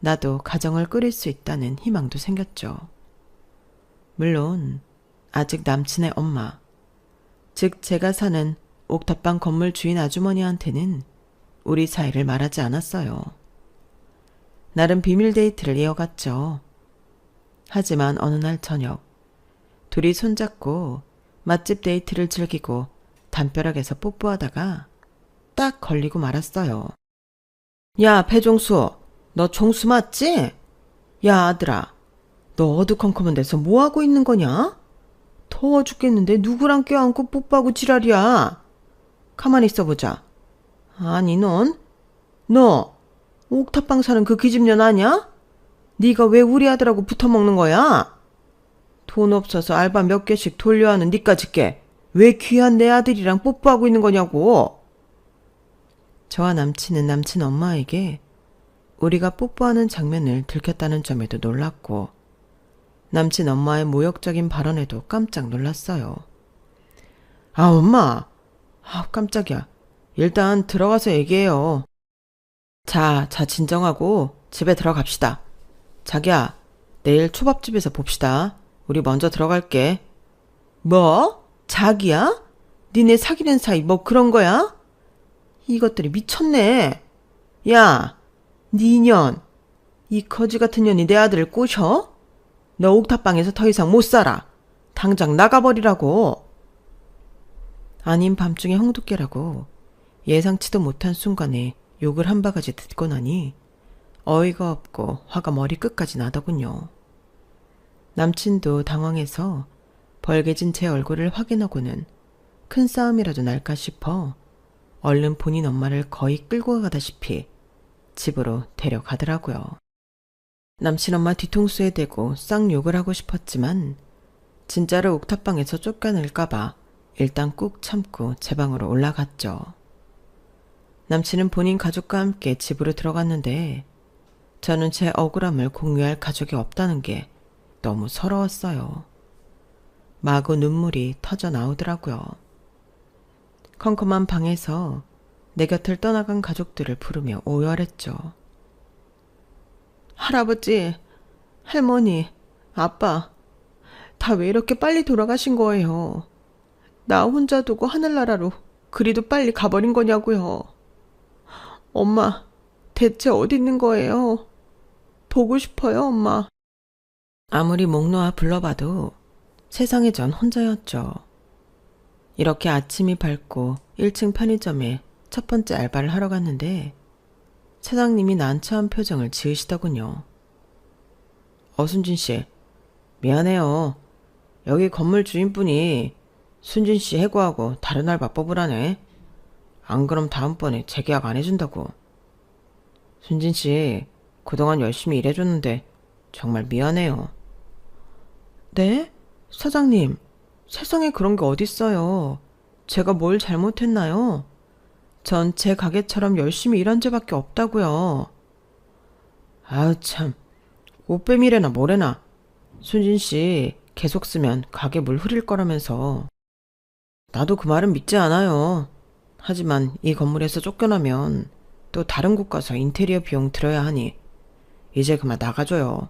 나도 가정을 꾸릴 수 있다는 희망도 생겼죠. 물론 아직 남친의 엄마, 즉 제가 사는 옥탑방 건물 주인 아주머니한테는 우리 사이를 말하지 않았어요. 나름 비밀 데이트를 이어갔죠. 하지만 어느 날 저녁 둘이 손잡고 맛집 데이트를 즐기고 담벼락에서 뽀뽀하다가 딱 걸리고 말았어요. 야, 배종수, 너 종수 맞지? 야, 아들아, 너 어두컴컴한 데서 뭐하고 있는 거냐? 더워 죽겠는데 누구랑 껴안고 뽀뽀하고 지랄이야. 가만히 있어보자. 아니 너 옥탑방 사는 그 기집년 아냐? 네가 왜 우리 아들하고 붙어먹는 거야? 돈 없어서 알바 몇 개씩 돌려하는 니까짓 게 왜 귀한 내 아들이랑 뽀뽀하고 있는 거냐고. 저와 남친은 남친 엄마에게 우리가 뽀뽀하는 장면을 들켰다는 점에도 놀랐고 남친 엄마의 모욕적인 발언에도 깜짝 놀랐어요. 아, 엄마. 아, 깜짝이야. 일단 들어가서 얘기해요. 자, 진정하고 집에 들어갑시다. 자기야, 내일 초밥집에서 봅시다. 우리 먼저 들어갈게. 뭐? 자기야? 니네 사귀는 사이 뭐 그런 거야? 이것들이 미쳤네. 야, 니 년. 이 거지 같은 년이 내 아들을 꼬셔? 너 옥탑방에서 더 이상 못 살아. 당장 나가버리라고. 아닌 밤중에 홍두깨라고 예상치도 못한 순간에 욕을 한 바가지 듣고 나니 어이가 없고 화가 머리끝까지 나더군요. 남친도 당황해서 벌개진 제 얼굴을 확인하고는 큰 싸움이라도 날까 싶어 얼른 본인 엄마를 거의 끌고 가다시피 집으로 데려가더라고요. 남친 엄마 뒤통수에 대고 쌍욕을 하고 싶었지만 진짜로 옥탑방에서 쫓겨날까봐 일단 꾹 참고 제 방으로 올라갔죠. 남친은 본인 가족과 함께 집으로 들어갔는데 저는 제 억울함을 공유할 가족이 없다는 게 너무 서러웠어요. 마구 눈물이 터져 나오더라고요. 컴컴한 방에서 내 곁을 떠나간 가족들을 부르며 오열했죠. 할아버지, 할머니, 아빠, 다 왜 이렇게 빨리 돌아가신 거예요? 나 혼자 두고 하늘나라로 그리도 빨리 가버린 거냐고요. 엄마, 대체 어디 있는 거예요? 보고 싶어요, 엄마. 아무리 목 놓아 불러봐도 세상에 전 혼자였죠. 이렇게 아침이 밝고 1층 편의점에 첫 번째 알바를 하러 갔는데 사장님이 난처한 표정을 지으시더군요. 순진 씨, 미안해요. 여기 건물 주인분이 순진 씨 해고하고 다른 알바 뽑으라네. 안 그럼 다음번에 재계약 안 해준다고. 순진 씨, 그동안 열심히 일해줬는데 정말 미안해요. 네? 사장님, 세상에 그런 게 어딨어요. 제가 뭘 잘못했나요? 전 제 가게처럼 열심히 일한 죄밖에 없다고요. 아우 참, 옷빼미래나 뭐래나. 순진 씨 계속 쓰면 가게 물 흐릴 거라면서. 나도 그 말은 믿지 않아요. 하지만 이 건물에서 쫓겨나면 또 다른 곳 가서 인테리어 비용 들어야 하니 이제 그만 나가줘요.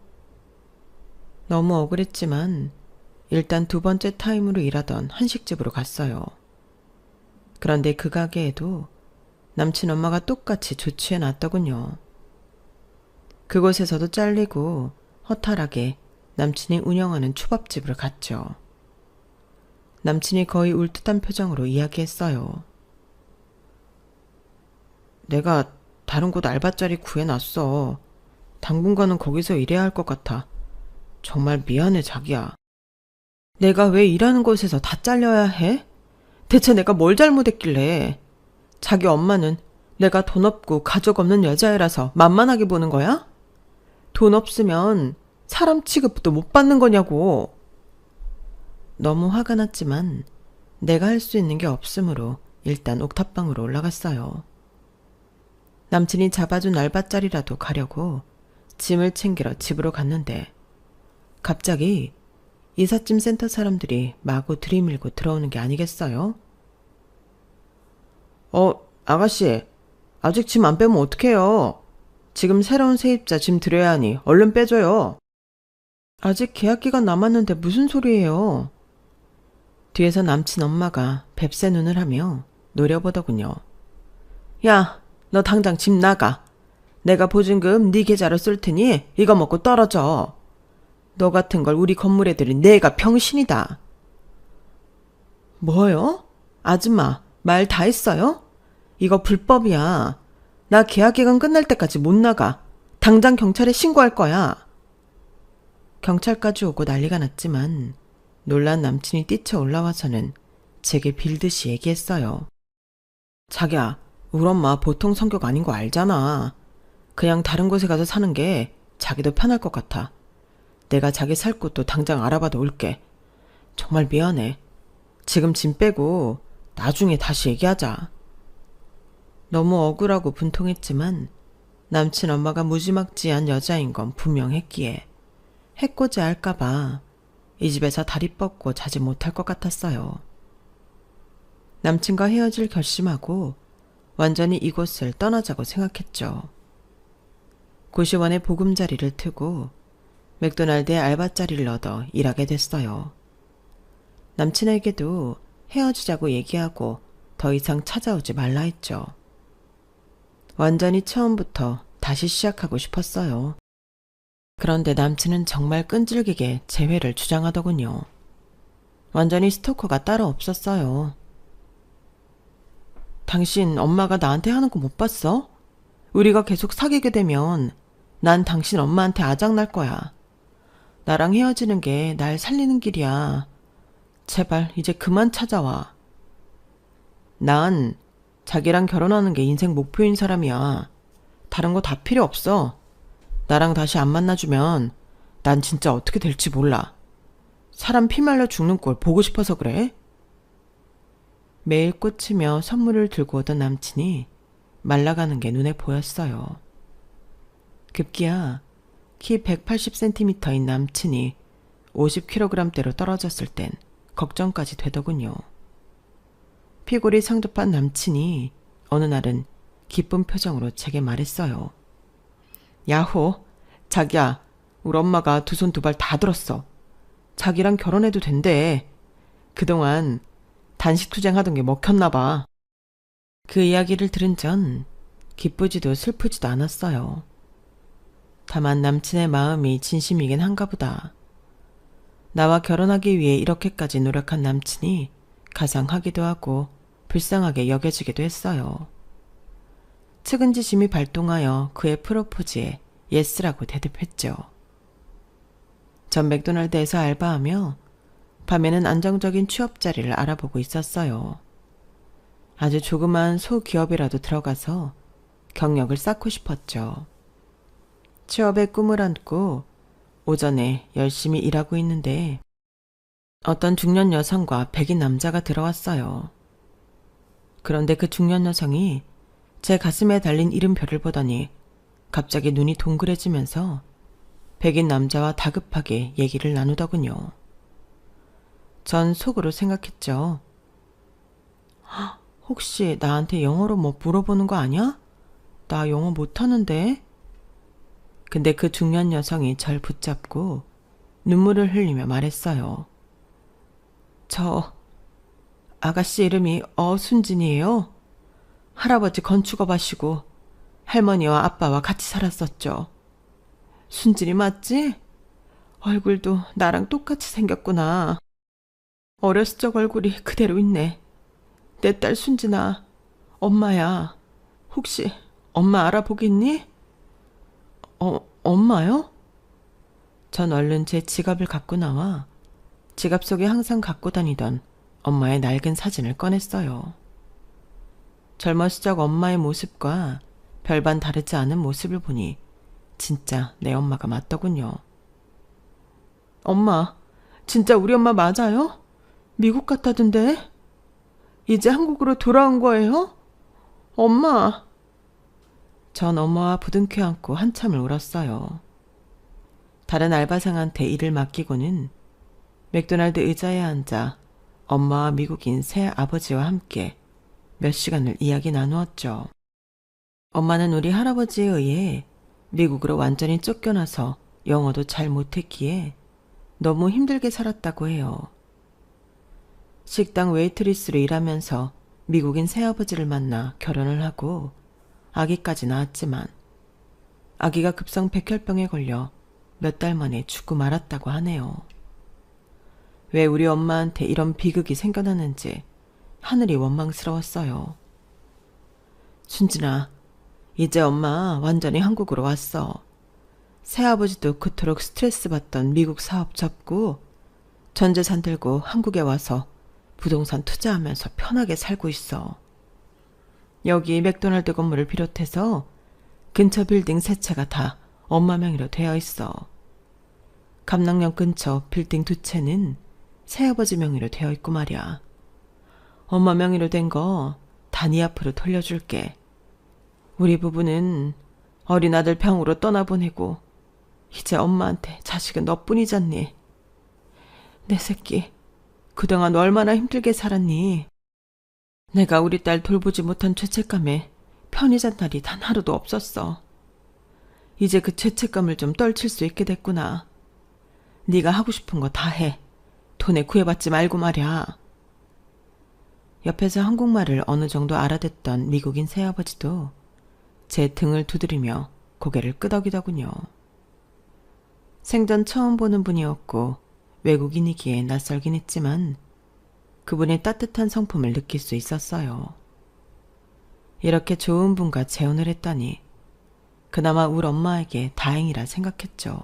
너무 억울했지만 일단 두 번째 타임으로 일하던 한식집으로 갔어요. 그런데 그 가게에도 남친 엄마가 똑같이 조치해 놨더군요. 그곳에서도 잘리고 허탈하게 남친이 운영하는 초밥집을 갔죠. 남친이 거의 울듯한 표정으로 이야기했어요. 내가 다른 곳 알바 자리 구해놨어. 당분간은 거기서 일해야 할 것 같아. 정말 미안해, 자기야. 내가 왜 일하는 곳에서 다 잘려야 해? 대체 내가 뭘 잘못했길래? 자기 엄마는 내가 돈 없고 가족 없는 여자애라서 만만하게 보는 거야? 돈 없으면 사람 취급도 못 받는 거냐고. 너무 화가 났지만 내가 할 수 있는 게 없으므로 일단 옥탑방으로 올라갔어요. 남친이 잡아준 알바자리라도 가려고 짐을 챙기러 집으로 갔는데 갑자기 이삿짐 센터 사람들이 마구 들이밀고 들어오는 게 아니겠어요? 아가씨, 아직 짐 안 빼면 어떡해요? 지금 새로운 세입자 짐 드려야 하니 얼른 빼줘요. 아직 계약 기간 남았는데 무슨 소리예요? 뒤에서 남친 엄마가 뱁새 눈을 하며 노려보더군요. 야, 너 당장 집 나가. 내가 보증금 네 계좌로 쓸 테니 이거 먹고 떨어져. 너 같은 걸 우리 건물 애들이 내가 병신이다. 뭐요? 아줌마, 말 다 했어요? 이거 불법이야. 나 계약기간 끝날 때까지 못 나가. 당장 경찰에 신고할 거야. 경찰까지 오고 난리가 났지만 놀란 남친이 뛰쳐 올라와서는 제게 빌듯이 얘기했어요. 자기야, 우리 엄마 보통 성격 아닌 거 알잖아. 그냥 다른 곳에 가서 사는 게 자기도 편할 것 같아. 내가 자기 살 곳도 당장 알아봐도 올게. 정말 미안해. 지금 짐 빼고 나중에 다시 얘기하자. 너무 억울하고 분통했지만 남친 엄마가 무지막지한 여자인 건 분명했기에 해코지 할까봐 이 집에서 다리 뻗고 자지 못할 것 같았어요. 남친과 헤어질 결심하고 완전히 이곳을 떠나자고 생각했죠. 고시원에 보금자리를 트고 맥도날드에 알바자리를 얻어 일하게 됐어요. 남친에게도 헤어지자고 얘기하고 더 이상 찾아오지 말라 했죠. 완전히 처음부터 다시 시작하고 싶었어요. 그런데 남친은 정말 끈질기게 재회를 주장하더군요. 완전히 스토커가 따로 없었어요. 당신 엄마가 나한테 하는 거 못 봤어? 우리가 계속 사귀게 되면 난 당신 엄마한테 아작날 거야. 나랑 헤어지는 게 날 살리는 길이야. 제발 이제 그만 찾아와. 난 자기랑 결혼하는 게 인생 목표인 사람이야. 다른 거 다 필요 없어. 나랑 다시 안 만나주면 난 진짜 어떻게 될지 몰라. 사람 피말려 죽는 꼴 보고 싶어서 그래? 매일 꽂히며 선물을 들고 오던 남친이 말라가는 게 눈에 보였어요. 급기야 키 180cm인 남친이 50kg대로 떨어졌을 땐 걱정까지 되더군요. 피골이 성급한 남친이 어느 날은 기쁜 표정으로 제게 말했어요. 야호, 자기야, 우리 엄마가 두 손 두 발 다 들었어. 자기랑 결혼해도 된대. 그동안 단식투쟁 하던 게 먹혔나 봐. 그 이야기를 들은 전 기쁘지도 슬프지도 않았어요. 다만 남친의 마음이 진심이긴 한가 보다. 나와 결혼하기 위해 이렇게까지 노력한 남친이 가상하기도 하고 불쌍하게 여겨지기도 했어요. 측은지심이 발동하여 그의 프로포즈에 예스라고 대답했죠. 전 맥도날드에서 알바하며 밤에는 안정적인 취업 자리를 알아보고 있었어요. 아주 조그만 소기업이라도 들어가서 경력을 쌓고 싶었죠. 취업의 꿈을 안고 오전에 열심히 일하고 있는데 어떤 중년 여성과 백인 남자가 들어왔어요. 그런데 그 중년 여성이 제 가슴에 달린 이름표를 보더니 갑자기 눈이 동그래지면서 백인 남자와 다급하게 얘기를 나누더군요. 전 속으로 생각했죠. 혹시 나한테 영어로 뭐 물어보는 거 아니야? 나 영어 못하는데? 근데 그 중년 여성이 절 붙잡고 눈물을 흘리며 말했어요. 저 아가씨 이름이 어순진이에요. 할아버지 건축업 하시고 할머니와 아빠와 같이 살았었죠. 순진이 맞지? 얼굴도 나랑 똑같이 생겼구나. 어렸을 적 얼굴이 그대로 있네. 내 딸 순진아, 엄마야. 혹시 엄마 알아보겠니? 엄마요? 전 얼른 제 지갑을 갖고 나와 지갑 속에 항상 갖고 다니던 엄마의 낡은 사진을 꺼냈어요. 젊었을 적 엄마의 모습과 별반 다르지 않은 모습을 보니 진짜 내 엄마가 맞더군요. 엄마, 진짜 우리 엄마 맞아요? 미국 갔다던데? 이제 한국으로 돌아온 거예요? 엄마! 전 엄마와 부둥켜 안고 한참을 울었어요. 다른 알바생한테 일을 맡기고는 맥도날드 의자에 앉아 엄마와 미국인 새 아버지와 함께 몇 시간을 이야기 나누었죠. 엄마는 우리 할아버지에 의해 미국으로 완전히 쫓겨나서 영어도 잘 못했기에 너무 힘들게 살았다고 해요. 식당 웨이트리스로 일하면서 미국인 새아버지를 만나 결혼을 하고 아기까지 낳았지만 아기가 급성 백혈병에 걸려 몇 달 만에 죽고 말았다고 하네요. 왜 우리 엄마한테 이런 비극이 생겨났는지 하늘이 원망스러웠어요. 순진아, 이제 엄마 완전히 한국으로 왔어. 새아버지도 그토록 스트레스 받던 미국 사업 접고 전 재산 들고 한국에 와서 부동산 투자하면서 편하게 살고 있어. 여기 맥도날드 건물을 비롯해서 근처 빌딩 세 채가 다 엄마 명의로 되어 있어. 감락역 근처 빌딩 두 채는 새아버지 명의로 되어 있고 말이야. 엄마 명의로 된 거 다 네 앞으로 돌려줄게. 우리 부부는 어린 아들 병으로 떠나보내고 이제 엄마한테 자식은 너뿐이잖니. 내 새끼, 그동안 얼마나 힘들게 살았니? 내가 우리 딸 돌보지 못한 죄책감에 편히 잔 날이 단 하루도 없었어. 이제 그 죄책감을 좀 떨칠 수 있게 됐구나. 네가 하고 싶은 거 다 해. 돈에 구애받지 말고 말이야. 옆에서 한국말을 어느 정도 알아듣던 미국인 새아버지도 제 등을 두드리며 고개를 끄덕이더군요. 생전 처음 보는 분이었고 외국인이기에 낯설긴 했지만 그분의 따뜻한 성품을 느낄 수 있었어요. 이렇게 좋은 분과 재혼을 했다니 그나마 우리 엄마에게 다행이라 생각했죠.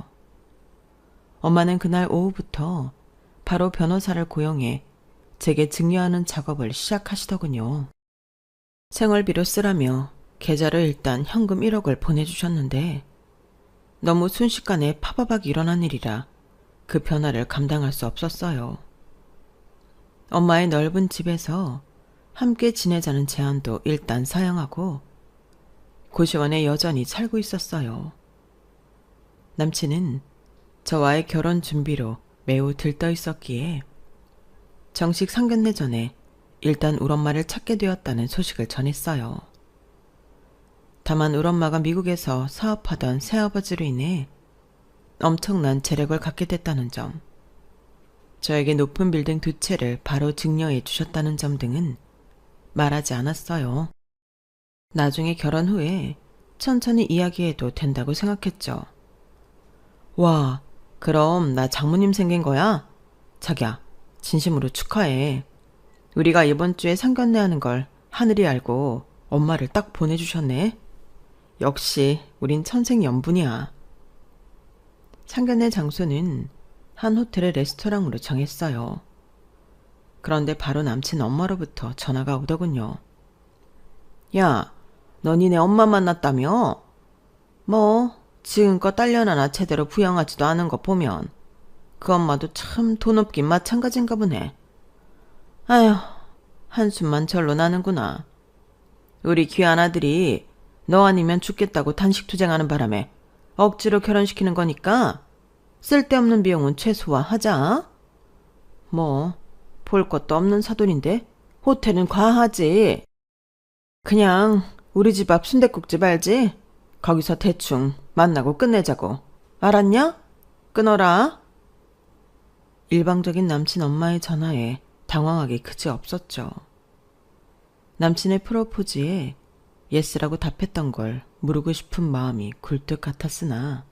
엄마는 그날 오후부터 바로 변호사를 고용해 제게 증여하는 작업을 시작하시더군요. 생활비로 쓰라며 계좌로 일단 현금 1억을 보내주셨는데 너무 순식간에 파바박 일어난 일이라 그 변화를 감당할 수 없었어요. 엄마의 넓은 집에서 함께 지내자는 제안도 일단 사양하고 고시원에 여전히 살고 있었어요. 남친은 저와의 결혼 준비로 매우 들떠 있었기에 정식 상견례 전에 일단 울 엄마를 찾게 되었다는 소식을 전했어요. 다만 울 엄마가 미국에서 사업하던 새아버지로 인해 엄청난 재력을 갖게 됐다는 점, 저에게 높은 빌딩 2채를 바로 증여해 주셨다는 점 등은 말하지 않았어요. 나중에 결혼 후에 천천히 이야기해도 된다고 생각했죠. 와, 그럼 나 장모님 생긴 거야? 자기야, 진심으로 축하해. 우리가 이번 주에 상견례 하는 걸 하늘이 알고 엄마를 딱 보내주셨네. 역시 우린 천생연분이야. 상견례 장소는 한 호텔의 레스토랑으로 정했어요. 그런데 바로 남친 엄마로부터 전화가 오더군요. 야, 너 니네 엄마 만났다며? 뭐 지금껏 딸려나나 제대로 부양하지도 않은 거 보면 그 엄마도 참 돈 없긴 마찬가지인가 보네. 아휴, 한숨만 절로 나는구나. 우리 귀한 아들이 너 아니면 죽겠다고 단식투쟁하는 바람에 억지로 결혼시키는 거니까 쓸데없는 비용은 최소화하자. 뭐 볼 것도 없는 사돈인데 호텔은 과하지. 그냥 우리 집 앞 순댓국집 알지? 거기서 대충 만나고 끝내자고. 알았냐? 끊어라. 일방적인 남친 엄마의 전화에 당황하기 그지 없었죠. 남친의 프로포즈에 예스라고 답했던 걸 모르고 싶은 마음이 굴뚝 같았으나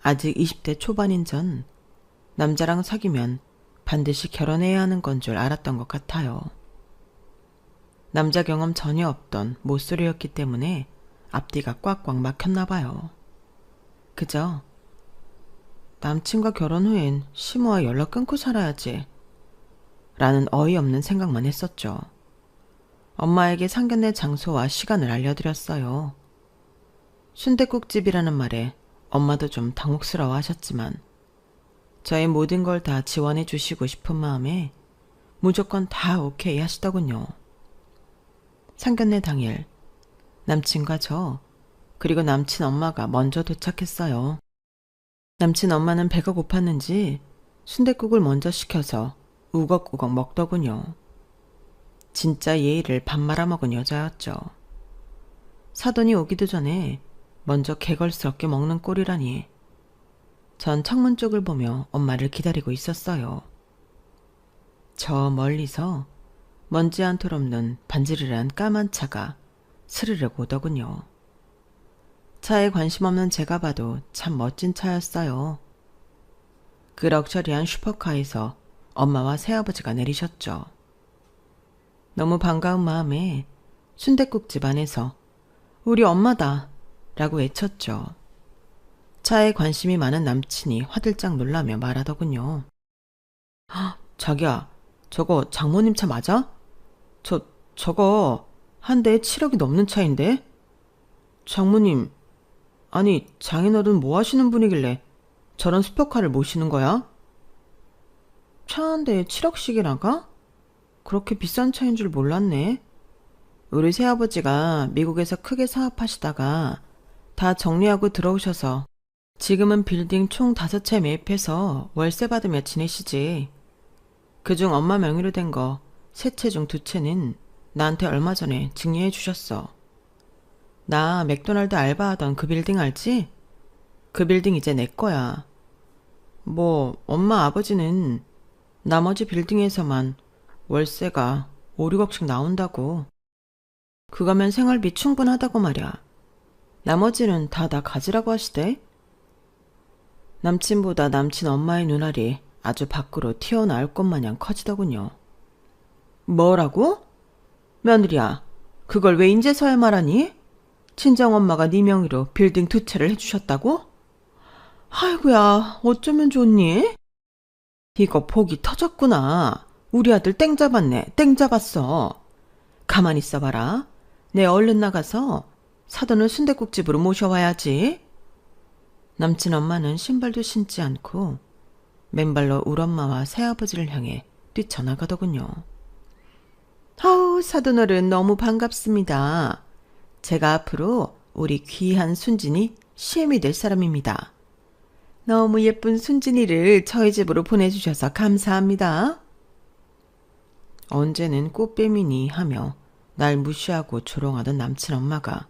아직 20대 초반인 전 남자랑 사귀면 반드시 결혼해야 하는 건 줄 알았던 것 같아요. 남자 경험 전혀 없던 모쏠이었기 때문에 앞뒤가 꽉꽉 막혔나 봐요. 그저 남친과 결혼 후엔 시모와 연락 끊고 살아야지 라는 어이없는 생각만 했었죠. 엄마에게 상견례 장소와 시간을 알려드렸어요. 순댓국집이라는 말에 엄마도 좀 당혹스러워 하셨지만 저의 모든 걸 다 지원해 주시고 싶은 마음에 무조건 다 오케이 하시더군요. 상견례 당일 남친과 저 그리고 남친 엄마가 먼저 도착했어요. 남친 엄마는 배가 고팠는지 순댓국을 먼저 시켜서 우걱우걱 먹더군요. 진짜 예의를 밥 말아먹은 여자였죠. 사돈이 오기도 전에 먼저 개걸스럽게 먹는 꼴이라니. 전 창문 쪽을 보며 엄마를 기다리고 있었어요. 저 멀리서 먼지 한 톨 없는 반지르르한 까만 차가 스르륵 오더군요. 차에 관심 없는 제가 봐도 참 멋진 차였어요. 그 럭셔리한 슈퍼카에서 엄마와 새아버지가 내리셨죠. 너무 반가운 마음에 순댓국집 안에서 우리 엄마다 라고 외쳤죠. 차에 관심이 많은 남친이 화들짝 놀라며 말하더군요. 자기야, 저거 장모님 차 맞아? 저거 한 대에 7억이 넘는 차인데? 장모님, 아니 장인어른 뭐 하시는 분이길래 저런 슈퍼카를 모시는 거야? 차 한 대에 7억씩이나가? 그렇게 비싼 차인 줄 몰랐네. 우리 새아버지가 미국에서 크게 사업하시다가 다 정리하고 들어오셔서 지금은 빌딩 총 5채 매입해서 월세 받으며 지내시지. 그중 엄마 명의로 된 거 3채 중 2채는 나한테 얼마 전에 증여해 주셨어. 나 맥도날드 알바하던 그 빌딩 알지? 그 빌딩 이제 내 거야. 뭐 엄마 아버지는 나머지 빌딩에서만 월세가 5, 6억씩 나온다고. 그거면 생활비 충분하다고 말이야. 나머지는 다 나 가지라고 하시대. 남친보다 남친 엄마의 눈알이 아주 밖으로 튀어나올 것 마냥 커지더군요. 뭐라고? 며느리야, 그걸 왜 인제서야 말하니? 친정엄마가 네 명의로 빌딩 2채를 해주셨다고? 아이고야, 어쩌면 좋니? 이거 복이 터졌구나. 우리 아들 땡 잡았네. 땡 잡았어. 가만히 있어봐라. 내 얼른 나가서 사돈을 순댓국집으로 모셔와야지. 남친 엄마는 신발도 신지 않고 맨발로 울 엄마와 새아버지를 향해 뛰쳐나가더군요. 아우, 사돈어른 너무 반갑습니다. 제가 앞으로 우리 귀한 순진이 시엠이 될 사람입니다. 너무 예쁜 순진이를 저희 집으로 보내주셔서 감사합니다. 언제는 꽃뱀이니 하며 날 무시하고 조롱하던 남친 엄마가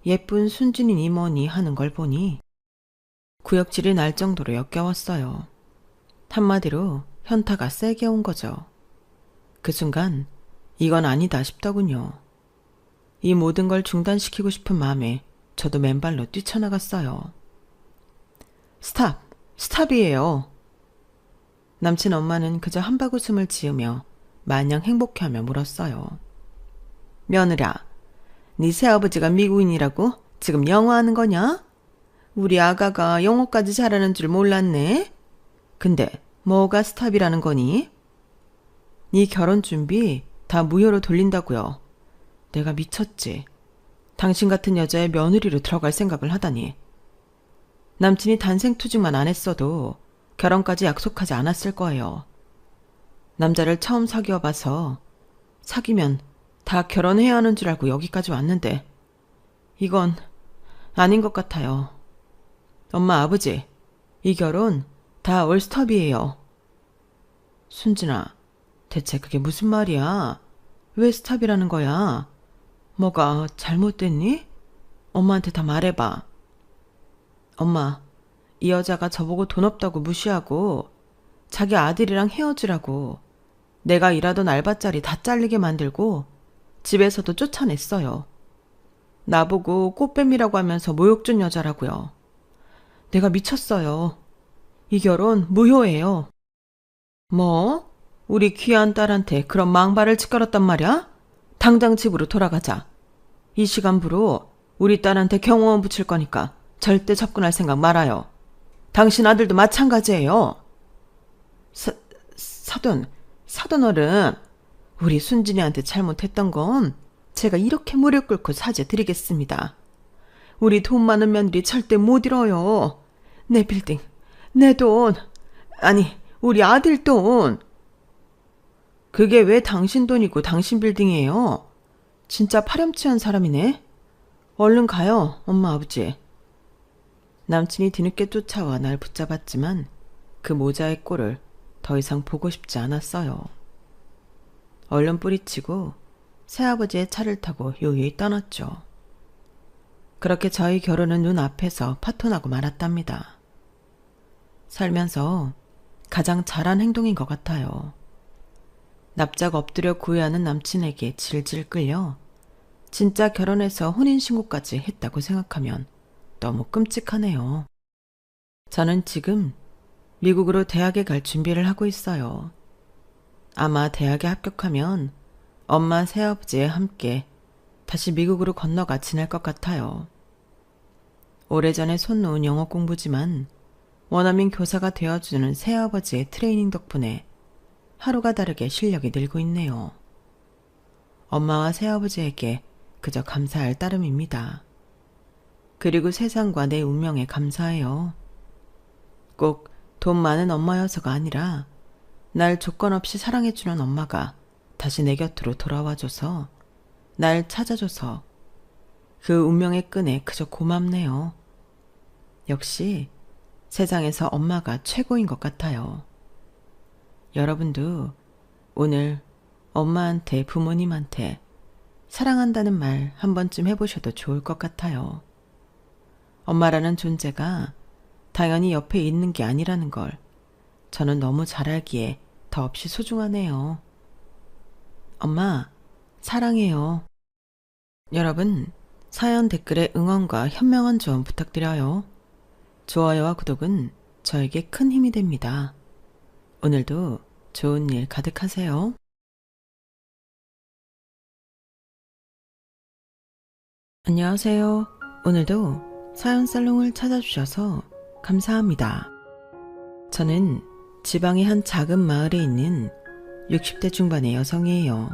예쁜 순진이니 뭐니 하는 걸 보니 구역질이 날 정도로 역겨웠어요. 한마디로 현타가 세게 온 거죠. 그 순간 이건 아니다 싶더군요. 이 모든 걸 중단시키고 싶은 마음에 저도 맨발로 뛰쳐나갔어요. 스탑! 스탑이에요. 남친 엄마는 그저 한바구음을 지으며 마냥 행복해하며 물었어요. 며느라, 네 새아버지가 미국인이라고 지금 영어하는 거냐? 우리 아가가 영어까지 잘하는 줄 몰랐네. 근데 뭐가 스탑이라는 거니? 네 결혼 준비 다 무효로 돌린다고요. 내가 미쳤지. 당신 같은 여자의 며느리로 들어갈 생각을 하다니. 남친이 단생투직만 안 했어도 결혼까지 약속하지 않았을 거예요. 남자를 처음 사귀어봐서 사귀면 다 결혼해야 하는 줄 알고 여기까지 왔는데 이건 아닌 것 같아요. 엄마, 아버지, 이 결혼 다 올스톱이에요. 순진아, 대체 그게 무슨 말이야? 왜 스탑이라는 거야? 뭐가 잘못됐니? 엄마한테 다 말해봐. 엄마, 이 여자가 저보고 돈 없다고 무시하고 자기 아들이랑 헤어지라고 내가 일하던 알바자리 다 잘리게 만들고 집에서도 쫓아냈어요. 나보고 꽃뱀이라고 하면서 모욕 준 여자라고요. 내가 미쳤어요. 이 결혼 무효예요. 뭐? 우리 귀한 딸한테 그런 망발을 짓거렸단 말이야? 당장 집으로 돌아가자. 이 시간부로 우리 딸한테 경호원 붙일 거니까 절대 접근할 생각 말아요. 당신 아들도 마찬가지예요. 사돈 어른, 우리 순진이한테 잘못했던 건 제가 이렇게 무릎 꿇고 사죄드리겠습니다. 우리 돈 많은 며느리 절대 못 잃어요. 내 빌딩, 내 돈, 아니 우리 아들 돈. 그게 왜 당신 돈이고 당신 빌딩이에요? 진짜 파렴치한 사람이네. 얼른 가요, 엄마, 아버지. 남친이 뒤늦게 쫓아와 날 붙잡았지만 그 모자의 꼴을 더 이상 보고 싶지 않았어요. 얼른 뿌리치고 새아버지의 차를 타고 요요히 떠났죠. 그렇게 저희 결혼은 눈앞에서 파토나고 말았답니다. 살면서 가장 잘한 행동인 것 같아요. 납작 엎드려 구애하는 남친에게 질질 끌려 진짜 결혼해서 혼인신고까지 했다고 생각하면 너무 끔찍하네요. 저는 지금 미국으로 대학에 갈 준비를 하고 있어요. 아마 대학에 합격하면 엄마, 새아버지와 함께 다시 미국으로 건너가 지낼 것 같아요. 오래전에 손 놓은 영어 공부지만 원어민 교사가 되어주는 새아버지의 트레이닝 덕분에 하루가 다르게 실력이 늘고 있네요. 엄마와 새아버지에게 그저 감사할 따름입니다. 그리고 세상과 내 운명에 감사해요. 꼭 돈 많은 엄마여서가 아니라 날 조건 없이 사랑해주는 엄마가 다시 내 곁으로 돌아와줘서 날 찾아줘서 그 운명의 끈에 그저 고맙네요. 역시 세상에서 엄마가 최고인 것 같아요. 여러분도 오늘 엄마한테, 부모님한테 사랑한다는 말 한 번쯤 해보셔도 좋을 것 같아요. 엄마라는 존재가 당연히 옆에 있는 게 아니라는 걸 저는 너무 잘 알기에 더없이 소중하네요. 엄마, 사랑해요. 여러분, 사연 댓글에 응원과 현명한 조언 부탁드려요. 좋아요와 구독은 저에게 큰 힘이 됩니다. 오늘도 좋은 일 가득하세요. 안녕하세요. 오늘도 사연 살롱을 찾아주셔서 감사합니다. 저는 지방의 한 작은 마을에 있는 60대 중반의 여성이에요.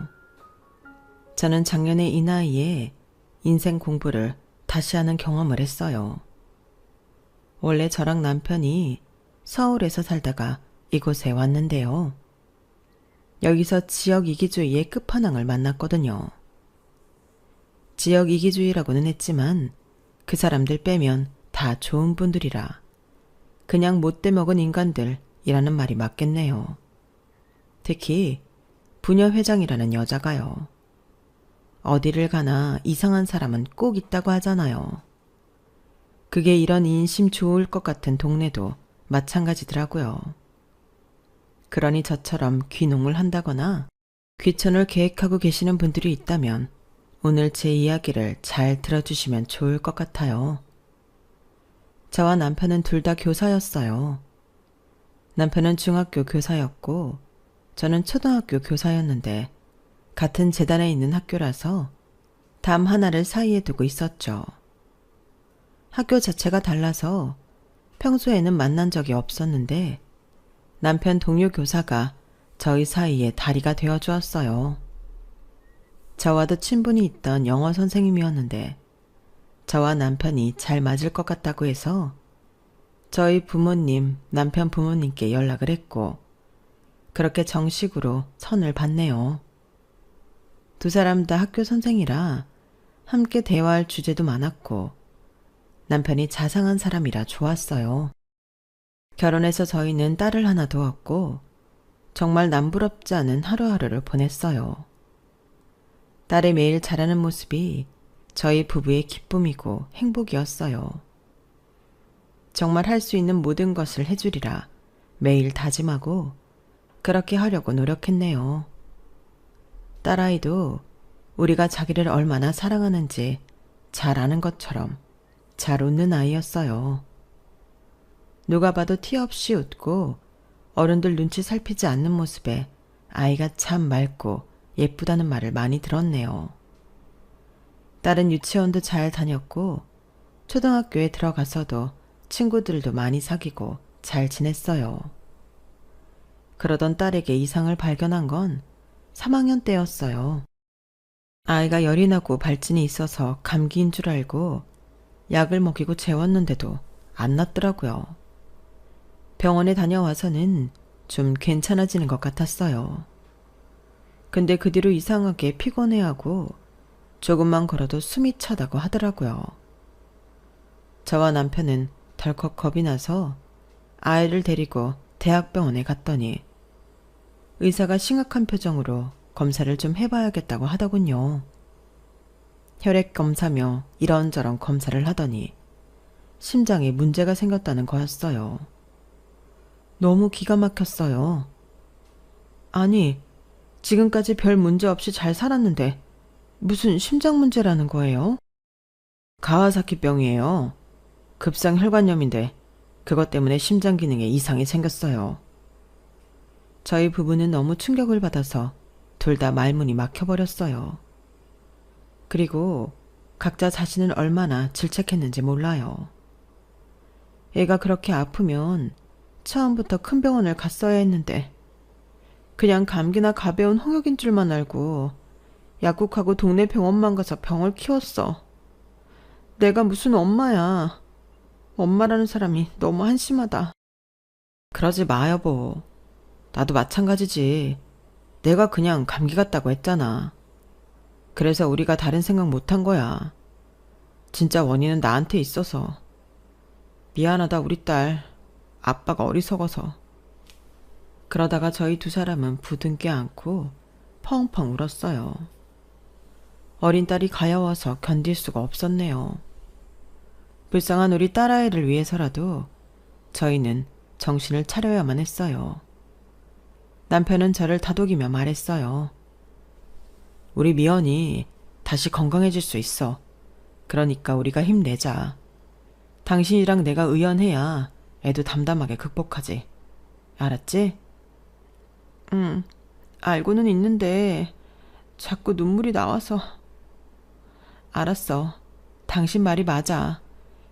저는 작년에 이 나이에 인생 공부를 다시 하는 경험을 했어요. 원래 저랑 남편이 서울에서 살다가 이곳에 왔는데요. 여기서 지역 이기주의의 끝판왕을 만났거든요. 지역 이기주의라고는 했지만 그 사람들 빼면 다 좋은 분들이라 그냥 못돼 먹은 인간들이라는 말이 맞겠네요. 특히 부녀 회장이라는 여자가요. 어디를 가나 이상한 사람은 꼭 있다고 하잖아요. 그게 이런 인심 좋을 것 같은 동네도 마찬가지더라고요. 그러니 저처럼 귀농을 한다거나 귀촌을 계획하고 계시는 분들이 있다면 오늘 제 이야기를 잘 들어주시면 좋을 것 같아요. 저와 남편은 둘 다 교사였어요. 남편은 중학교 교사였고 저는 초등학교 교사였는데 같은 재단에 있는 학교라서 담 하나를 사이에 두고 있었죠. 학교 자체가 달라서 평소에는 만난 적이 없었는데 남편 동료 교사가 저희 사이에 다리가 되어 주었어요. 저와도 친분이 있던 영어 선생님이었는데 저와 남편이 잘 맞을 것 같다고 해서 저희 부모님, 남편 부모님께 연락을 했고 그렇게 정식으로 선을 봤네요. 두 사람 다 학교 선생이라 함께 대화할 주제도 많았고 남편이 자상한 사람이라 좋았어요. 결혼해서 저희는 딸을 하나 두었고 정말 남부럽지 않은 하루하루를 보냈어요. 딸이 매일 자라는 모습이 저희 부부의 기쁨이고 행복이었어요. 정말 할 수 있는 모든 것을 해주리라 매일 다짐하고 그렇게 하려고 노력했네요. 딸아이도 우리가 자기를 얼마나 사랑하는지 잘 아는 것처럼 잘 웃는 아이였어요. 누가 봐도 티 없이 웃고 어른들 눈치 살피지 않는 모습에 아이가 참 맑고 예쁘다는 말을 많이 들었네요. 딸은 유치원도 잘 다녔고 초등학교에 들어가서도 친구들도 많이 사귀고 잘 지냈어요. 그러던 딸에게 이상을 발견한 건 3학년 때였어요. 아이가 열이 나고 발진이 있어서 감기인 줄 알고 약을 먹이고 재웠는데도 안 낫더라고요. 병원에 다녀와서는 좀 괜찮아지는 것 같았어요. 근데 그 뒤로 이상하게 피곤해하고 조금만 걸어도 숨이 차다고 하더라고요. 저와 남편은 덜컥 겁이 나서 아이를 데리고 대학병원에 갔더니 의사가 심각한 표정으로 검사를 좀 해봐야겠다고 하더군요. 혈액 검사며 이런저런 검사를 하더니 심장에 문제가 생겼다는 거였어요. 너무 기가 막혔어요. 아니, 지금까지 별 문제 없이 잘 살았는데 무슨 심장 문제라는 거예요? 가와사키병이에요. 급성 혈관염인데 그것 때문에 심장 기능에 이상이 생겼어요. 저희 부부는 너무 충격을 받아서 둘 다 말문이 막혀버렸어요. 그리고 각자 자신을 얼마나 질책했는지 몰라요. 애가 그렇게 아프면 처음부터 큰 병원을 갔어야 했는데 그냥 감기나 가벼운 홍역인 줄만 알고 약국하고 동네 병원만 가서 병을 키웠어. 내가 무슨 엄마야. 엄마라는 사람이 너무 한심하다. 그러지 마, 여보. 나도 마찬가지지. 내가 그냥 감기 같다고 했잖아. 그래서 우리가 다른 생각 못한 거야. 진짜 원인은 나한테 있어서. 미안하다, 우리 딸. 아빠가 어리석어서. 그러다가 저희 두 사람은 부둥켜 안고 펑펑 울었어요. 어린 딸이 가여워서 견딜 수가 없었네요. 불쌍한 우리 딸아이를 위해서라도 저희는 정신을 차려야만 했어요. 남편은 저를 다독이며 말했어요. 우리 미연이 다시 건강해질 수 있어. 그러니까 우리가 힘내자. 당신이랑 내가 의연해야 애도 담담하게 극복하지. 알았지? 응, 알고는 있는데 자꾸 눈물이 나와서. 알았어. 당신 말이 맞아.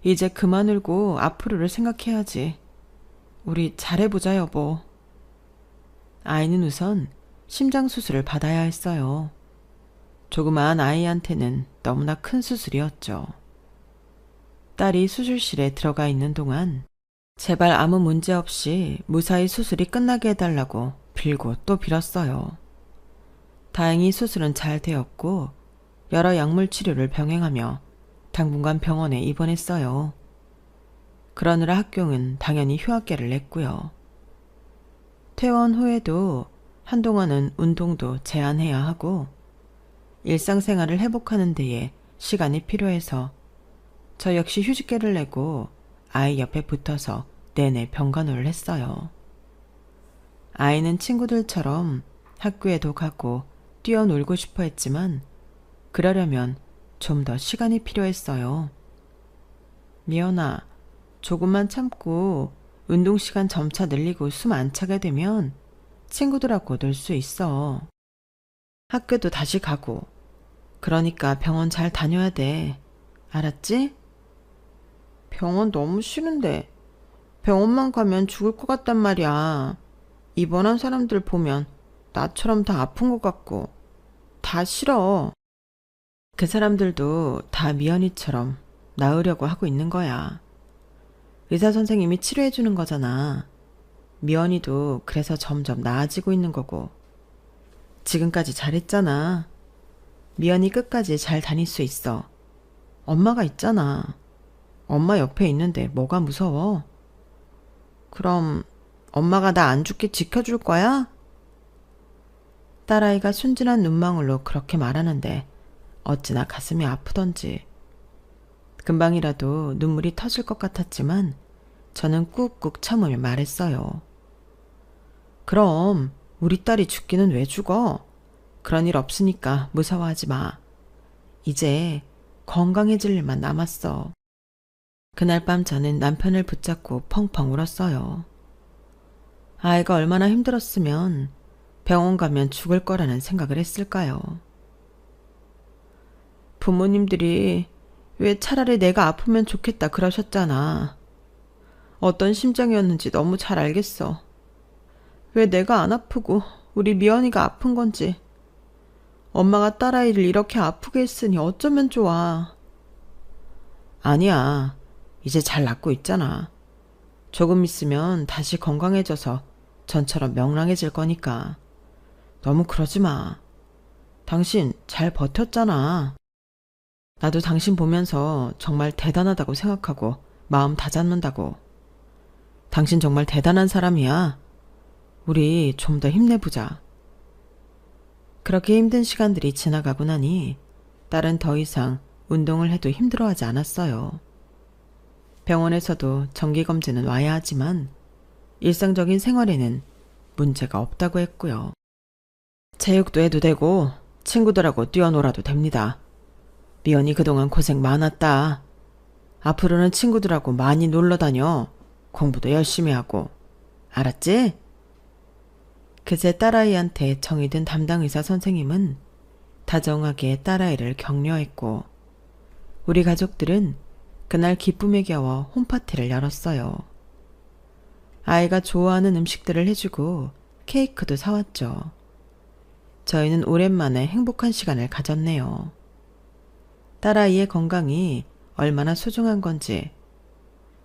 이제 그만 울고 앞으로를 생각해야지. 우리 잘해보자, 여보. 아이는 우선 심장 수술을 받아야 했어요. 조그마한 아이한테는 너무나 큰 수술이었죠. 딸이 수술실에 들어가 있는 동안 제발 아무 문제 없이 무사히 수술이 끝나게 해달라고 빌고 또 빌었어요. 다행히 수술은 잘 되었고 여러 약물 치료를 병행하며 당분간 병원에 입원했어요. 그러느라 학교는 당연히 휴학계를 냈고요. 퇴원 후에도 한동안은 운동도 제한해야 하고 일상생활을 회복하는 데에 시간이 필요해서 저 역시 휴직계를 내고 아이 옆에 붙어서 내내 병간호를 했어요. 아이는 친구들처럼 학교에도 가고 뛰어놀고 싶어 했지만 그러려면 좀 더 시간이 필요했어요. 미연아, 조금만 참고 운동시간 점차 늘리고 숨 안 차게 되면 친구들하고 놀 수 있어. 학교도 다시 가고. 그러니까 병원 잘 다녀야 돼. 알았지? 병원 너무 싫은데. 병원만 가면 죽을 것 같단 말이야. 입원한 사람들 보면 나처럼 다 아픈 것 같고. 다 싫어. 그 사람들도 다 미연이처럼 나으려고 하고 있는 거야. 의사 선생님이 치료해 주는 거잖아. 미연이도 그래서 점점 나아지고 있는 거고. 지금까지 잘했잖아. 미연이 끝까지 잘 다닐 수 있어. 엄마가 있잖아. 엄마 옆에 있는데 뭐가 무서워? 그럼 엄마가 나 안 죽게 지켜줄 거야? 딸아이가 순진한 눈망울로 그렇게 말하는데 어찌나 가슴이 아프던지. 금방이라도 눈물이 터질 것 같았지만 저는 꾹꾹 참으며 말했어요. 그럼 우리 딸이 죽기는 왜 죽어? 그런 일 없으니까 무서워하지 마. 이제 건강해질 일만 남았어. 그날 밤 저는 남편을 붙잡고 펑펑 울었어요. 아이가 얼마나 힘들었으면 병원 가면 죽을 거라는 생각을 했을까요? 부모님들이 왜 차라리 내가 아프면 좋겠다 그러셨잖아. 어떤 심정이었는지 너무 잘 알겠어. 왜 내가 안 아프고 우리 미연이가 아픈 건지. 엄마가 딸아이를 이렇게 아프게 했으니 어쩌면 좋아. 아니야. 이제 잘 낫고 있잖아. 조금 있으면 다시 건강해져서 전처럼 명랑해질 거니까. 너무 그러지 마. 당신 잘 버텼잖아. 나도 당신 보면서 정말 대단하다고 생각하고 마음 다잡는다고. 당신 정말 대단한 사람이야. 우리 좀 더 힘내보자. 그렇게 힘든 시간들이 지나가고 나니 딸은 더 이상 운동을 해도 힘들어하지 않았어요. 병원에서도 정기검진은 와야 하지만 일상적인 생활에는 문제가 없다고 했고요. 체육도 해도 되고 친구들하고 뛰어놀아도 됩니다. 미연이 그동안 고생 많았다. 앞으로는 친구들하고 많이 놀러 다녀. 공부도 열심히 하고. 알았지? 그제 딸아이한테 정이 든 담당 의사 선생님은 다정하게 딸아이를 격려했고 우리 가족들은 그날 기쁨에 겨워 홈파티를 열었어요. 아이가 좋아하는 음식들을 해주고 케이크도 사왔죠. 저희는 오랜만에 행복한 시간을 가졌네요. 딸아이의 건강이 얼마나 소중한 건지,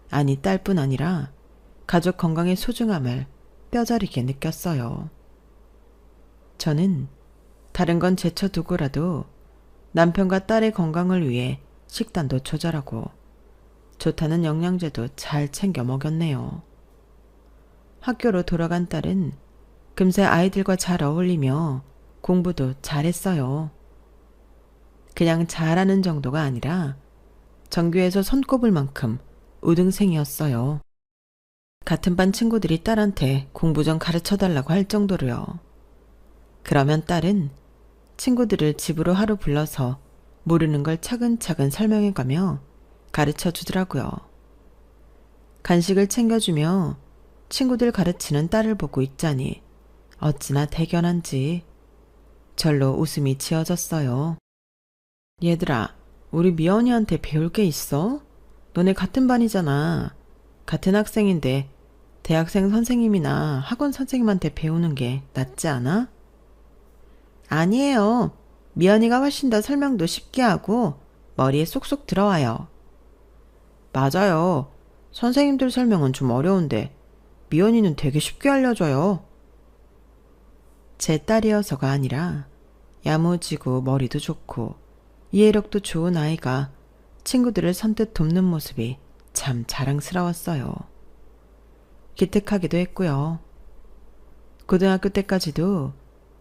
아니 딸뿐 아니라 가족 건강의 소중함을 뼈저리게 느꼈어요. 저는 다른 건 제쳐두고라도 남편과 딸의 건강을 위해 식단도 조절하고 좋다는 영양제도 잘 챙겨 먹였네요. 학교로 돌아간 딸은 금세 아이들과 잘 어울리며 공부도 잘했어요. 그냥 잘하는 정도가 아니라 전교에서 손꼽을 만큼 우등생이었어요. 같은 반 친구들이 딸한테 공부 좀 가르쳐달라고 할 정도로요. 그러면 딸은 친구들을 집으로 하루 불러서 모르는 걸 차근차근 설명해가며 가르쳐 주더라고요. 간식을 챙겨주며 친구들 가르치는 딸을 보고 있자니 어찌나 대견한지 절로 웃음이 지어졌어요. 얘들아, 우리 미연이한테 배울 게 있어? 너네 같은 반이잖아. 같은 학생인데 대학생 선생님이나 학원 선생님한테 배우는 게 낫지 않아? 아니에요. 미연이가 훨씬 더 설명도 쉽게 하고 머리에 쏙쏙 들어와요. 맞아요. 선생님들 설명은 좀 어려운데 미연이는 되게 쉽게 알려줘요. 제 딸이어서가 아니라 야무지고 머리도 좋고 이해력도 좋은 아이가 친구들을 선뜻 돕는 모습이 참 자랑스러웠어요. 기특하기도 했고요. 고등학교 때까지도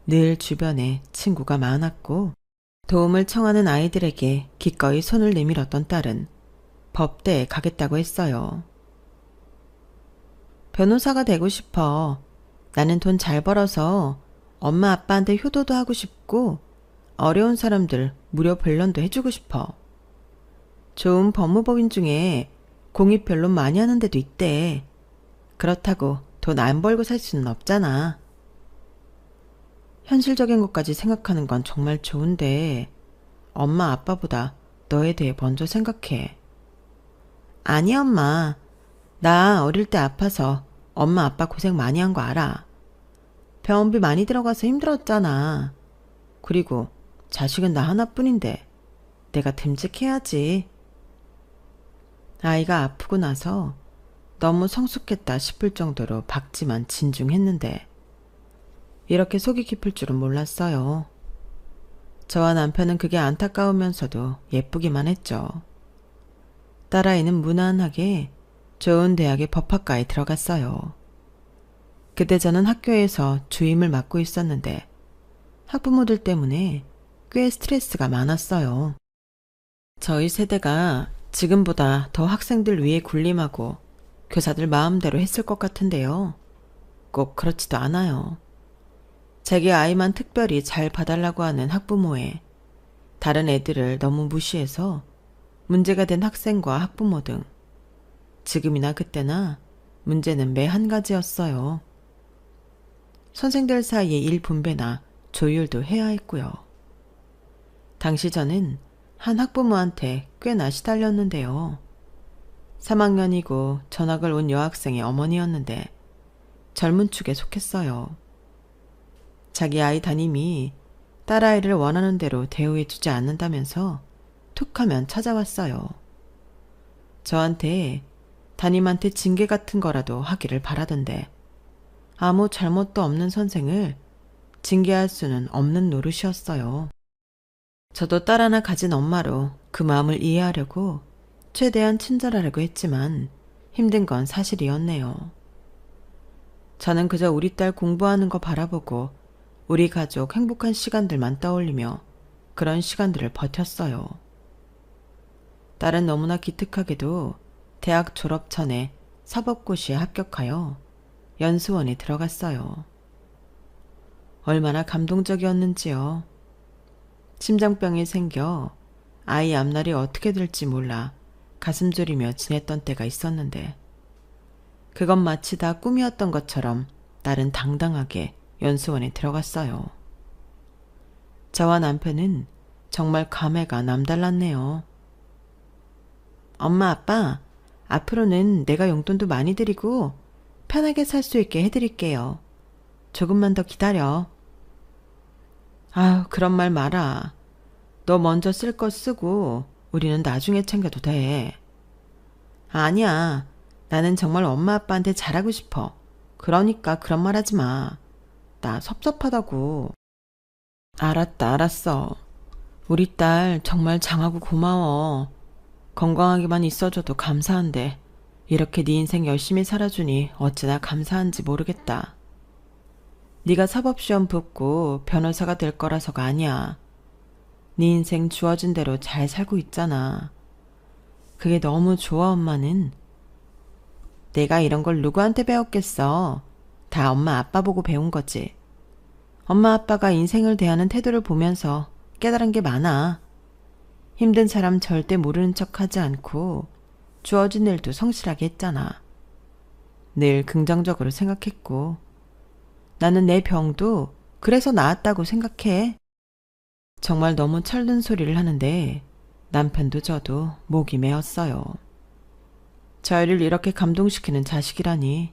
늘 주변에 친구가 많았고 도움을 청하는 아이들에게 기꺼이 손을 내밀었던 딸은 법대에 가겠다고 했어요. 변호사가 되고 싶어. 나는 돈 잘 벌어서 엄마 아빠한테 효도도 하고 싶고 어려운 사람들 무료 변론도 해주고 싶어. 좋은 법무법인 중에 공익 변론 많이 하는 데도 있대. 그렇다고 돈 안 벌고 살 수는 없잖아. 현실적인 것까지 생각하는 건 정말 좋은데 엄마 아빠보다 너에 대해 먼저 생각해. 아니 엄마. 나 어릴 때 아파서 엄마 아빠 고생 많이 한 거 알아. 병원비 많이 들어가서 힘들었잖아. 그리고 자식은 나 하나뿐인데 내가 듬직해야지. 아이가 아프고 나서 너무 성숙했다 싶을 정도로 박지만 진중했는데 이렇게 속이 깊을 줄은 몰랐어요. 저와 남편은 그게 안타까우면서도 예쁘기만 했죠. 딸아이는 무난하게 좋은 대학의 법학과에 들어갔어요. 그때 저는 학교에서 주임을 맡고 있었는데 학부모들 때문에 꽤 스트레스가 많았어요. 저희 세대가 지금보다 더 학생들 위해 군림하고 교사들 마음대로 했을 것 같은데요. 꼭 그렇지도 않아요. 자기 아이만 특별히 잘 봐달라고 하는 학부모에 다른 애들을 너무 무시해서 문제가 된 학생과 학부모 등 지금이나 그때나 문제는 매 한 가지였어요. 선생들 사이의 일 분배나 조율도 해야 했고요. 당시 저는 한 학부모한테 꽤나 시달렸는데요. 3학년이고 전학을 온 여학생의 어머니였는데 젊은 축에 속했어요. 자기 아이 담임이 딸아이를 원하는 대로 대우해주지 않는다면서 툭하면 찾아왔어요. 저한테 담임한테 징계 같은 거라도 하기를 바라던데 아무 잘못도 없는 선생을 징계할 수는 없는 노릇이었어요. 저도 딸 하나 가진 엄마로 그 마음을 이해하려고 최대한 친절하려고 했지만 힘든 건 사실이었네요. 저는 그저 우리 딸 공부하는 거 바라보고 우리 가족 행복한 시간들만 떠올리며 그런 시간들을 버텼어요. 딸은 너무나 기특하게도 대학 졸업 전에 사법고시에 합격하여 연수원에 들어갔어요. 얼마나 감동적이었는지요. 심장병이 생겨 아이 앞날이 어떻게 될지 몰라 가슴 졸이며 지냈던 때가 있었는데 그건 마치 다 꿈이었던 것처럼 딸은 당당하게 연수원에 들어갔어요. 저와 남편은 정말 감회가 남달랐네요. 엄마 아빠 앞으로는 내가 용돈도 많이 드리고 편하게 살 수 있게 해드릴게요. 조금만 더 기다려. 아유, 그런 말 마라. 너 먼저 쓸 거 쓰고 우리는 나중에 챙겨도 돼. 아니야. 나는 정말 엄마 아빠한테 잘하고 싶어. 그러니까 그런 말 하지 마. 나 섭섭하다고. 알았다, 알았어. 우리 딸 정말 장하고 고마워. 건강하게만 있어줘도 감사한데 이렇게 네 인생 열심히 살아주니 어찌나 감사한지 모르겠다. 네가 사법시험 붙고 변호사가 될 거라서가 아니야. 네 인생 주어진 대로 잘 살고 있잖아. 그게 너무 좋아 엄마는. 내가 이런 걸 누구한테 배웠겠어. 다 엄마 아빠 보고 배운 거지. 엄마 아빠가 인생을 대하는 태도를 보면서 깨달은 게 많아. 힘든 사람 절대 모르는 척하지 않고 주어진 일도 성실하게 했잖아. 늘 긍정적으로 생각했고 나는 내 병도 그래서 나았다고 생각해. 정말 너무 철든 소리를 하는데 남편도 저도 목이 메었어요. 저희를 이렇게 감동시키는 자식이라니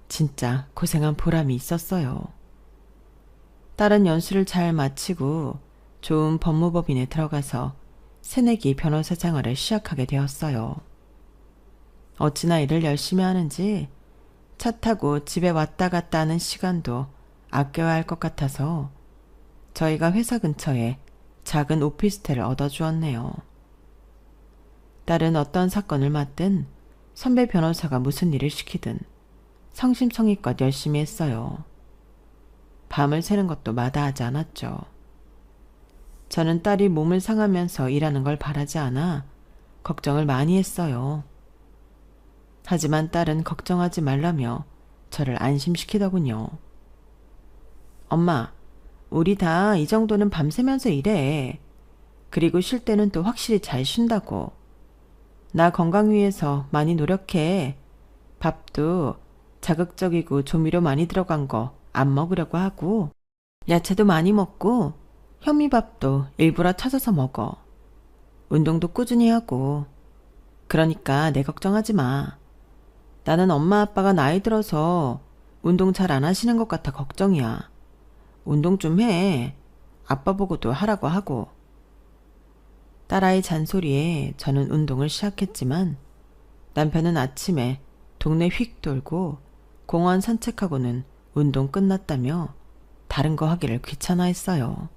진짜 고생한 보람이 있었어요. 딸은 연수를 잘 마치고 좋은 법무법인에 들어가서 새내기 변호사 생활을 시작하게 되었어요. 어찌나 일을 열심히 하는지 차 타고 집에 왔다 갔다 하는 시간도 아껴야 할 것 같아서 저희가 회사 근처에 작은 오피스텔을 얻어주었네요. 딸은 어떤 사건을 맡든 선배 변호사가 무슨 일을 시키든 성심성의껏 열심히 했어요. 밤을 새는 것도 마다하지 않았죠. 저는 딸이 몸을 상하면서 일하는 걸 바라지 않아 걱정을 많이 했어요. 하지만 딸은 걱정하지 말라며 저를 안심시키더군요. 엄마, 우리 다 이 정도는 밤새면서 일해. 그리고 쉴 때는 또 확실히 잘 쉰다고. 나 건강 위해서 많이 노력해. 밥도 자극적이고 조미료 많이 들어간 거 안 먹으려고 하고, 야채도 많이 먹고, 현미밥도 일부러 찾아서 먹어. 운동도 꾸준히 하고. 그러니까 내 걱정하지 마. 나는 엄마 아빠가 나이 들어서 운동 잘 안 하시는 것 같아 걱정이야. 운동 좀 해. 아빠 보고도 하라고 하고. 딸아이 잔소리에 저는 운동을 시작했지만 남편은 아침에 동네 휙 돌고 공원 산책하고는 운동 끝났다며 다른 거 하기를 귀찮아했어요.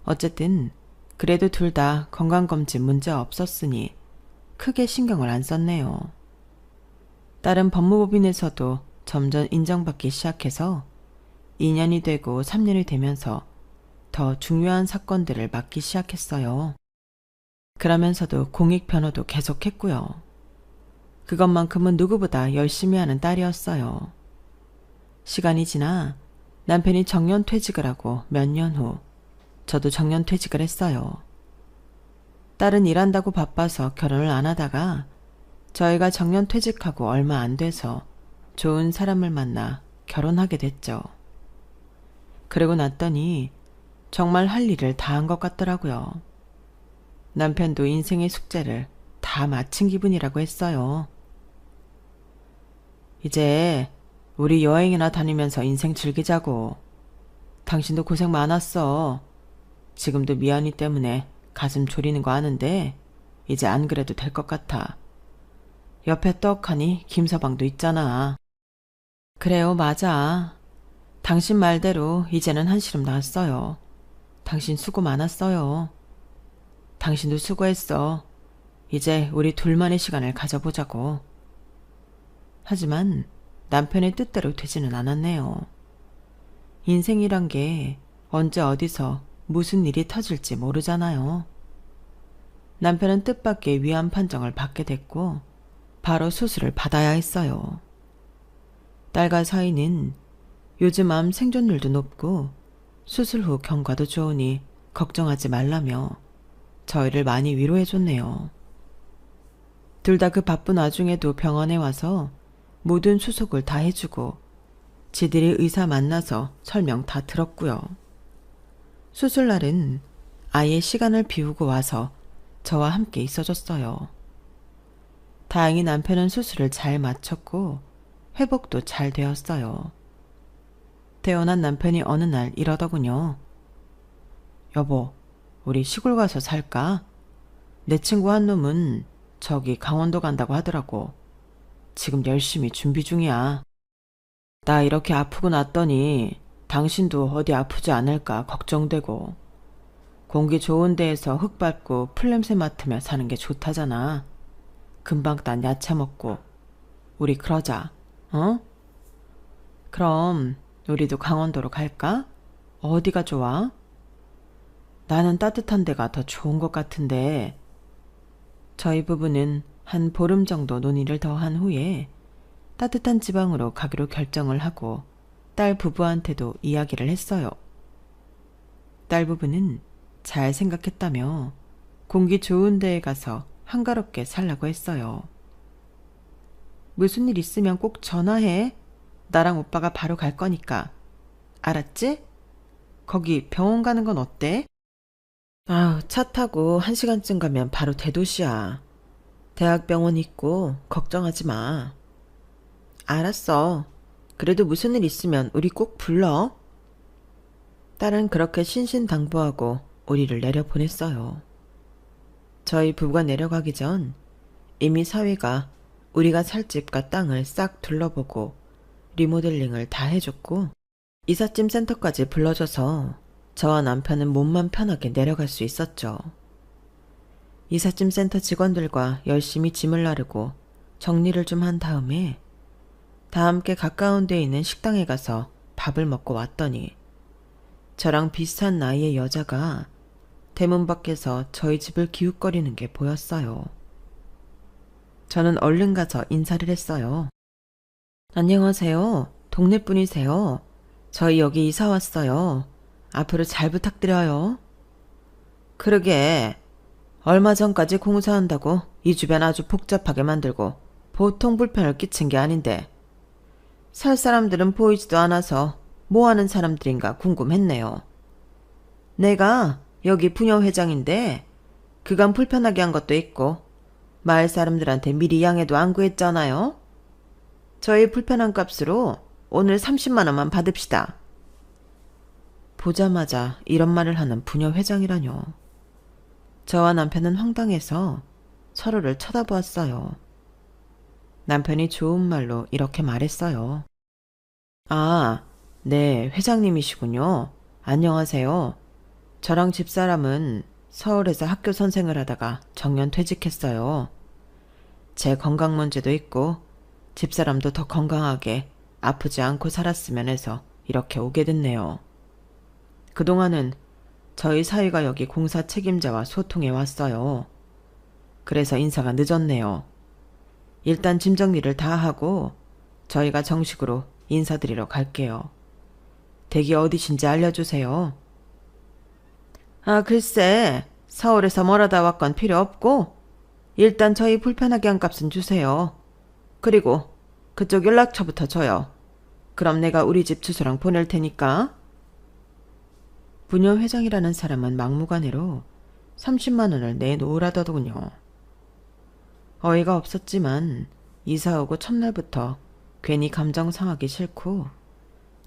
어쨌든 그래도 둘 다 건강검진 문제 없었으니 크게 신경을 안 썼네요. 딸은 법무법인에서도 점점 인정받기 시작해서 2년이 되고 3년이 되면서 더 중요한 사건들을 맡기 시작했어요. 그러면서도 공익 변호도 계속했고요. 그것만큼은 누구보다 열심히 하는 딸이었어요. 시간이 지나 남편이 정년퇴직을 하고 몇 년 후 저도 정년퇴직을 했어요. 딸은 일한다고 바빠서 결혼을 안 하다가 저희가 정년퇴직하고 얼마 안 돼서 좋은 사람을 만나 결혼하게 됐죠. 그러고 났더니 정말 할 일을 다 한 것 같더라고요. 남편도 인생의 숙제를 다 마친 기분이라고 했어요. 이제 우리 여행이나 다니면서 인생 즐기자고. 당신도 고생 많았어. 지금도 미안이 때문에 가슴 졸이는 거 아는데 이제 안 그래도 될 것 같아. 옆에 떡하니 김서방도 있잖아. 그래요, 맞아. 당신 말대로 이제는 한시름 났어요. 당신 수고 많았어요. 당신도 수고했어. 이제 우리 둘만의 시간을 가져보자고. 하지만 남편의 뜻대로 되지는 않았네요. 인생이란 게 언제 어디서 무슨 일이 터질지 모르잖아요. 남편은 뜻밖의 위암 판정을 받게 됐고 바로 수술을 받아야 했어요. 딸과 사이는 요즘 암 생존율도 높고 수술 후 경과도 좋으니 걱정하지 말라며 저희를 많이 위로해줬네요. 둘 다 그 바쁜 와중에도 병원에 와서 모든 수속을 다 해주고 지들이 의사 만나서 설명 다 들었고요. 수술날은 아예 시간을 비우고 와서 저와 함께 있어줬어요. 다행히 남편은 수술을 잘 마쳤고 회복도 잘 되었어요. 태어난 남편이 어느 날 이러더군요. 여보, 우리 시골 가서 살까? 내 친구 한 놈은 저기 강원도 간다고 하더라고. 지금 열심히 준비 중이야. 나 이렇게 아프고 났더니 당신도 어디 아프지 않을까 걱정되고. 공기 좋은 데에서 흙 밟고 풀냄새 맡으며 사는 게 좋다잖아. 금방 딴 야채 먹고. 우리 그러자, 어? 그럼 우리도 강원도로 갈까? 어디가 좋아? 나는 따뜻한 데가 더 좋은 것 같은데. 저희 부부는 한 보름 정도 논의를 더한 후에 따뜻한 지방으로 가기로 결정을 하고 딸 부부한테도 이야기를 했어요. 딸 부부는 잘 생각했다며 공기 좋은 데에 가서 한가롭게 살라고 했어요. 무슨 일 있으면 꼭 전화해. 나랑 오빠가 바로 갈 거니까. 알았지? 거기 병원 가는 건 어때? 아우, 차 타고 1시간쯤 가면 바로 대도시야. 대학병원 있고 걱정하지 마. 알았어. 그래도 무슨 일 있으면 우리 꼭 불러. 딸은 그렇게 신신당부하고 우리를 내려보냈어요. 저희 부부가 내려가기 전 이미 사위가 우리가 살 집과 땅을 싹 둘러보고 리모델링을 다 해줬고 이삿짐 센터까지 불러줘서 저와 남편은 몸만 편하게 내려갈 수 있었죠. 이삿짐 센터 직원들과 열심히 짐을 나르고 정리를 좀 한 다음에 다 함께 가까운 데에 있는 식당에 가서 밥을 먹고 왔더니 저랑 비슷한 나이의 여자가 대문 밖에서 저희 집을 기웃거리는 게 보였어요. 저는 얼른 가서 인사를 했어요. 안녕하세요. 동네 분이세요? 저희 여기 이사 왔어요. 앞으로 잘 부탁드려요. 그러게, 얼마 전까지 공사한다고 이 주변 아주 복잡하게 만들고 보통 불편을 끼친 게 아닌데 살 사람들은 보이지도 않아서 뭐 하는 사람들인가 궁금했네요. 내가 여기 부녀회장인데 그간 불편하게 한 것도 있고 마을 사람들한테 미리 양해도 안 구했잖아요. 저희 불편한 값으로 오늘 30만 원만 받읍시다. 보자마자 이런 말을 하는 부녀회장이라뇨. 저와 남편은 황당해서 서로를 쳐다보았어요. 남편이 좋은 말로 이렇게 말했어요. 아, 네, 회장님이시군요. 안녕하세요. 저랑 집사람은 서울에서 학교 선생을 하다가 정년 퇴직했어요. 제 건강 문제도 있고 집사람도 더 건강하게 아프지 않고 살았으면 해서 이렇게 오게 됐네요. 그동안은 저희 사위가 여기 공사 책임자와 소통해 왔어요. 그래서 인사가 늦었네요. 일단 짐 정리를 다 하고 저희가 정식으로 인사드리러 갈게요. 댁이 어디신지 알려주세요. 아, 글쎄, 서울에서 멀어다 왔건 필요 없고 일단 저희 불편하게 한 값은 주세요. 그리고 그쪽 연락처부터 줘요. 그럼 내가 우리 집 주소랑 보낼 테니까. 부녀회장이라는 사람은 막무가내로 30만 원을 내놓으라더군요. 어이가 없었지만 이사 오고 첫날부터 괜히 감정 상하기 싫고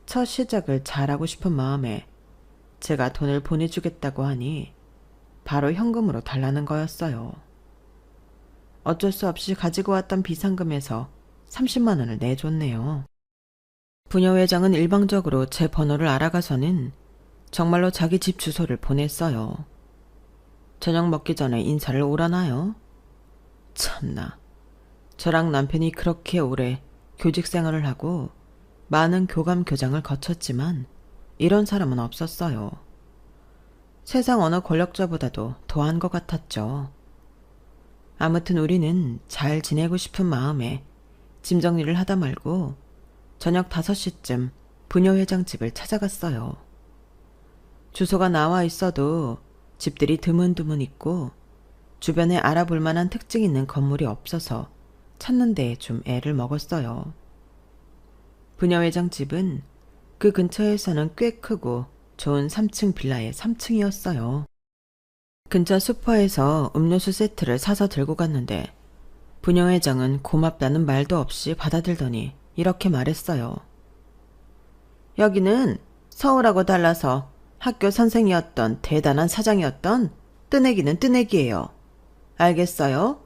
첫 시작을 잘하고 싶은 마음에 제가 돈을 보내주겠다고 하니 바로 현금으로 달라는 거였어요. 어쩔 수 없이 가지고 왔던 비상금에서 30만 원을 내줬네요. 부녀회장은 일방적으로 제 번호를 알아가서는 정말로 자기 집 주소를 보냈어요. 저녁 먹기 전에 인사를 오라나요? 참나, 저랑 남편이 그렇게 오래 교직 생활을 하고 많은 교감 교장을 거쳤지만 이런 사람은 없었어요. 세상 어느 권력자보다도 더한 것 같았죠. 아무튼 우리는 잘 지내고 싶은 마음에 짐 정리를 하다 말고 저녁 5시쯤 부녀회장 집을 찾아갔어요. 주소가 나와 있어도 집들이 드문드문 있고 주변에 알아볼 만한 특징 있는 건물이 없어서 찾는 데에 좀 애를 먹었어요. 부녀회장 집은 그 근처에서는 꽤 크고 좋은 3층 빌라의 3층이었어요. 근처 슈퍼에서 음료수 세트를 사서 들고 갔는데 부녀회장은 고맙다는 말도 없이 받아들더니 이렇게 말했어요. 여기는 서울하고 달라서 학교 선생이었던 대단한 사장이었던 뜨내기는 뜨내기예요. 알겠어요?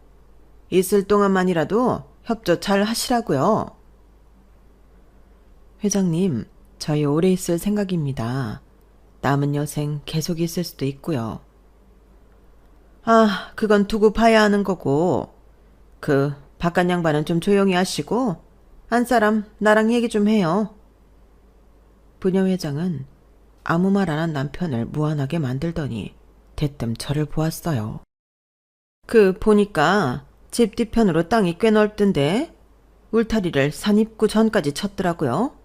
있을 동안만이라도 협조 잘 하시라고요. 회장님, 저희 오래 있을 생각입니다. 남은 여생 계속 있을 수도 있고요. 아, 그건 두고 봐야 하는 거고 그 바깥 양반은 좀 조용히 하시고 한 사람 나랑 얘기 좀 해요. 부녀회장은 아무 말 안 한 남편을 무안하게 만들더니 대뜸 저를 보았어요. 보니까 집 뒤편으로 땅이 꽤 넓던데 울타리를 산 입구 전까지 쳤더라고요.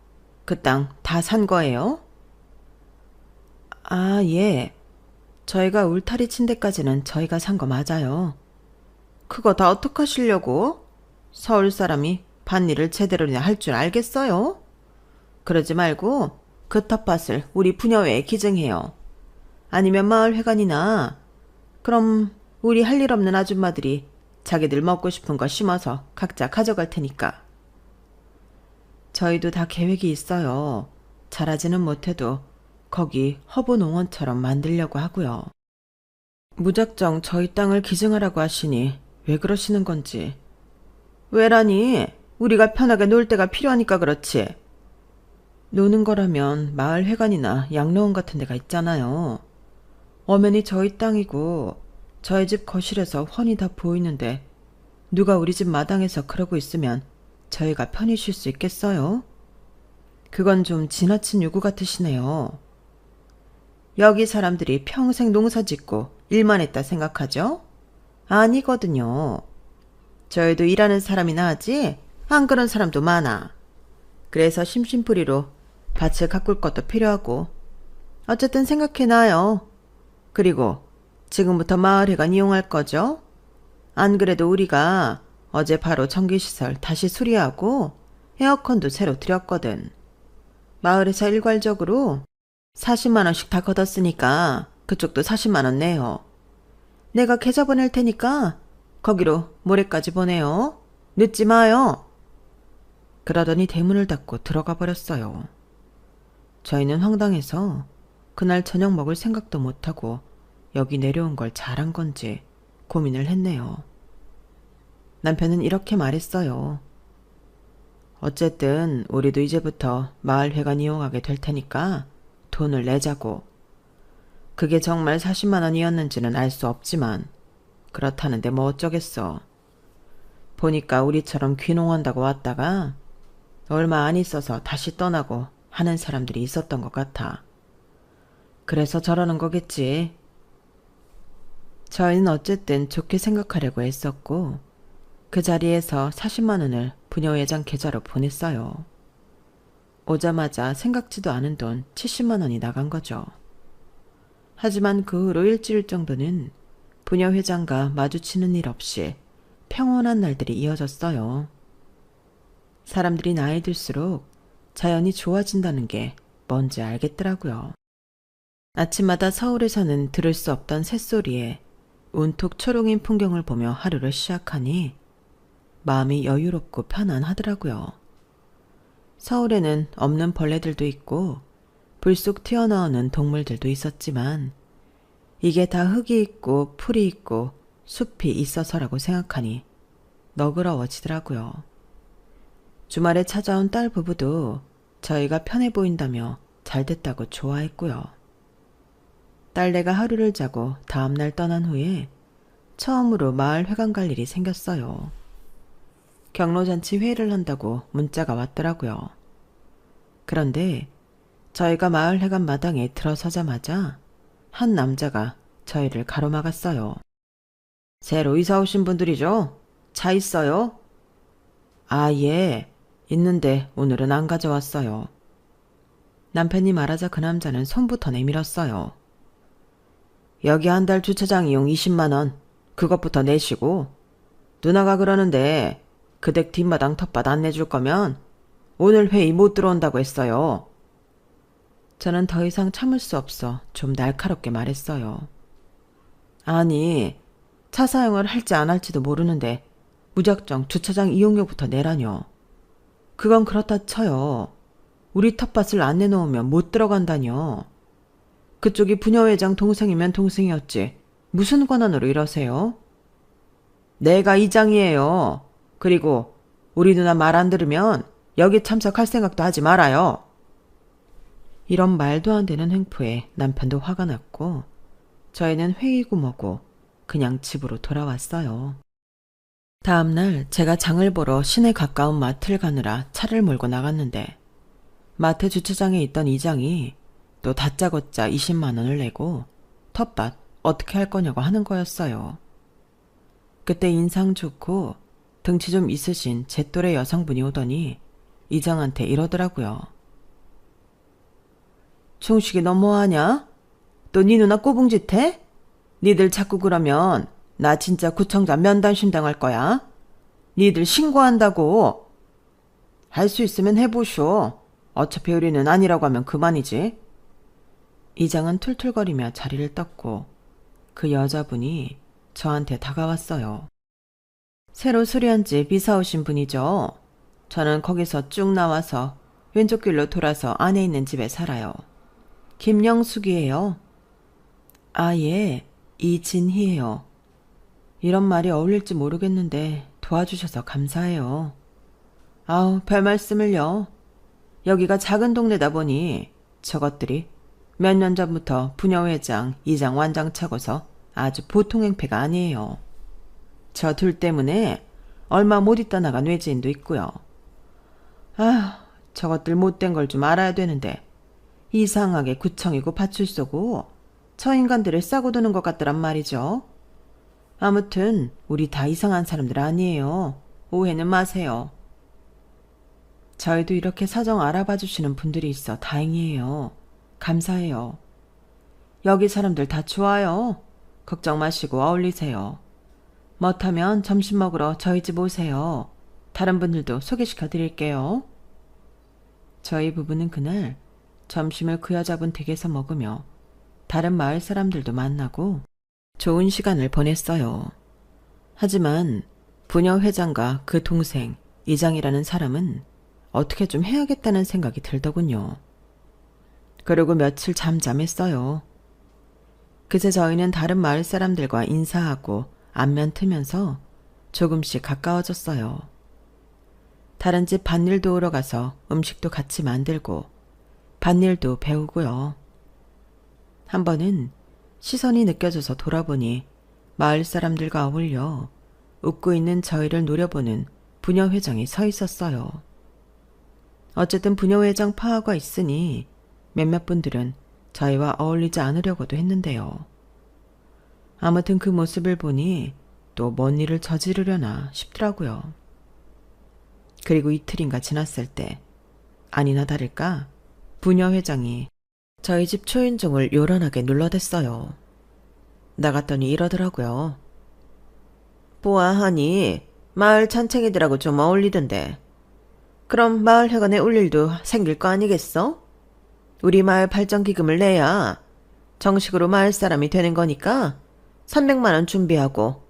그 땅 다 산 거예요? 아, 예. 저희가 울타리 친 데까지는 저희가 산 거 맞아요. 그거 다 어떡하시려고? 서울 사람이 밭일을 제대로 할 줄 알겠어요? 그러지 말고 그 텃밭을 우리 부녀회에 기증해요. 아니면 마을 회관이나 그럼 우리 할 일 없는 아줌마들이 자기들 먹고 싶은 거 심어서 각자 가져갈 테니까. 저희도 다 계획이 있어요. 잘하지는 못해도 거기 허브 농원처럼 만들려고 하고요. 무작정 저희 땅을 기증하라고 하시니 왜 그러시는 건지. 왜라니? 우리가 편하게 놀 때가 필요하니까 그렇지. 노는 거라면 마을 회관이나 양로원 같은 데가 있잖아요. 엄연히 저희 땅이고 저희 집 거실에서 훤히 다 보이는데 누가 우리 집 마당에서 그러고 있으면 저희가 편히 쉴 수 있겠어요? 그건 좀 지나친 요구 같으시네요. 여기 사람들이 평생 농사 짓고 일만 했다 생각하죠? 아니거든요. 저희도 일하는 사람이나 하지 안 그런 사람도 많아. 그래서 심심풀이로 밭을 가꿀 것도 필요하고 어쨌든 생각해놔요. 그리고 지금부터 마을회관 이용할 거죠? 안 그래도 우리가 어제 바로 전기시설 다시 수리하고 에어컨도 새로 들였거든. 마을에서 일괄적으로 40만 원씩 다 걷었으니까 그쪽도 40만 원 내요. 내가 계좌 보낼 테니까 거기로 모레까지 보내요. 늦지 마요. 그러더니 대문을 닫고 들어가 버렸어요. 저희는 황당해서 그날 저녁 먹을 생각도 못하고 여기 내려온 걸 잘한 건지 고민을 했네요. 남편은 이렇게 말했어요. 어쨌든 우리도 이제부터 마을회관 이용하게 될 테니까 돈을 내자고. 그게 정말 40만 원이었는지는 알 수 없지만 그렇다는데 뭐 어쩌겠어. 보니까 우리처럼 귀농한다고 왔다가 얼마 안 있어서 다시 떠나고 하는 사람들이 있었던 것 같아. 그래서 저러는 거겠지. 저희는 어쨌든 좋게 생각하려고 했었고 그 자리에서 40만 원을 부녀회장 계좌로 보냈어요. 오자마자 생각지도 않은 돈 70만 원이 나간 거죠. 하지만 그 후로 일주일 정도는 부녀회장과 마주치는 일 없이 평온한 날들이 이어졌어요. 사람들이 나이 들수록 자연이 좋아진다는 게 뭔지 알겠더라고요. 아침마다 서울에서는 들을 수 없던 새소리에 온통 초롱인 풍경을 보며 하루를 시작하니 마음이 여유롭고 편안하더라고요. 서울에는 없는 벌레들도 있고 불쑥 튀어나오는 동물들도 있었지만 이게 다 흙이 있고 풀이 있고 숲이 있어서라고 생각하니 너그러워지더라고요. 주말에 찾아온 딸 부부도 저희가 편해 보인다며 잘 됐다고 좋아했고요. 딸내가 하루를 자고 다음날 떠난 후에 처음으로 마을 회관 갈 일이 생겼어요. 경로잔치 회의를 한다고 문자가 왔더라고요. 그런데 저희가 마을 회관 마당에 들어서자마자 한 남자가 저희를 가로막았어요. 새로 이사 오신 분들이죠? 차 있어요? 아, 예. 있는데 오늘은 안 가져왔어요. 남편이 말하자 그 남자는 손부터 내밀었어요. 여기 한 달 주차장 이용 20만 원. 그것부터 내시고 누나가 그러는데 그 댁 뒷마당 텃밭 안 내줄 거면 오늘 회의 못 들어온다고 했어요. 저는 더 이상 참을 수 없어 좀 날카롭게 말했어요. 아니, 차 사용을 할지 안 할지도 모르는데 무작정 주차장 이용료부터 내라뇨. 그건 그렇다 쳐요. 우리 텃밭을 안 내놓으면 못 들어간다뇨. 그쪽이 부녀회장 동생이면 동생이었지. 무슨 권한으로 이러세요? 내가 이장이에요. 그리고 우리 누나 말 안 들으면 여기 참석할 생각도 하지 말아요. 이런 말도 안 되는 횡포에 남편도 화가 났고 저희는 회의고 뭐고 그냥 집으로 돌아왔어요. 다음날 제가 장을 보러 시내 가까운 마트를 가느라 차를 몰고 나갔는데 마트 주차장에 있던 이장이 또 다짜고짜 20만 원을 내고 텃밭 어떻게 할 거냐고 하는 거였어요. 그때 인상 좋고 등치 좀 있으신 제 또래 여성분이 오더니 이장한테 이러더라고요. 충식이 너 뭐하냐? 또 네 누나 꼬붕짓 해? 니들 자꾸 그러면 나 진짜 구청장 면담심 당할 거야. 니들 신고한다고. 할 수 있으면 해보쇼. 어차피 우리는 아니라고 하면 그만이지. 이장은 툴툴거리며 자리를 떴고 그 여자분이 저한테 다가왔어요. 새로 수리한 집 이사 오신 분이죠. 저는 거기서 쭉 나와서 왼쪽 길로 돌아서 안에 있는 집에 살아요. 김영숙이에요. 아, 예. 이진희예요. 이런 말이 어울릴지 모르겠는데 도와주셔서 감사해요. 아우, 별 말씀을요. 여기가 작은 동네다 보니 저것들이 몇 년 전부터 부녀회장, 이장 완장차고서 아주 보통 행패가 아니에요. 저 둘 때문에 얼마 못 있다 나간 외지인도 있고요. 아휴, 저것들 못된 걸 좀 알아야 되는데 이상하게 구청이고 파출소고 저 인간들을 싸고 두는 것 같더란 말이죠. 아무튼 우리 다 이상한 사람들 아니에요. 오해는 마세요. 저희도 이렇게 사정 알아봐 주시는 분들이 있어 다행이에요. 감사해요. 여기 사람들 다 좋아요. 걱정 마시고 어울리세요. 못하면 점심 먹으러 저희 집 오세요. 다른 분들도 소개시켜 드릴게요. 저희 부부는 그날 점심을 그 여자분 댁에서 먹으며 다른 마을 사람들도 만나고 좋은 시간을 보냈어요. 하지만 부녀 회장과 그 동생 이장이라는 사람은 어떻게 좀 해야겠다는 생각이 들더군요. 그리고 며칠 잠잠했어요. 그새 저희는 다른 마을 사람들과 인사하고 안면 트면서 조금씩 가까워졌어요. 다른 집 밭일 도우러 가서 음식도 같이 만들고 밭일도 배우고요. 한 번은 시선이 느껴져서 돌아보니 마을 사람들과 어울려 웃고 있는 저희를 노려보는 부녀회장이 서 있었어요. 어쨌든 부녀회장 파화가 있으니 몇몇 분들은 저희와 어울리지 않으려고도 했는데요. 아무튼 그 모습을 보니 또 뭔 일을 저지르려나 싶더라고요. 그리고 이틀인가 지났을 때 아니나 다를까 부녀회장이 저희 집 초인종을 요란하게 눌러댔어요. 나갔더니 이러더라고요. 보아하니 마을 잔챙이들하고 좀 어울리던데. 그럼 마을 회관에 올 일도 생길 거 아니겠어? 우리 마을 발전기금을 내야 정식으로 마을 사람이 되는 거니까 300만 원 준비하고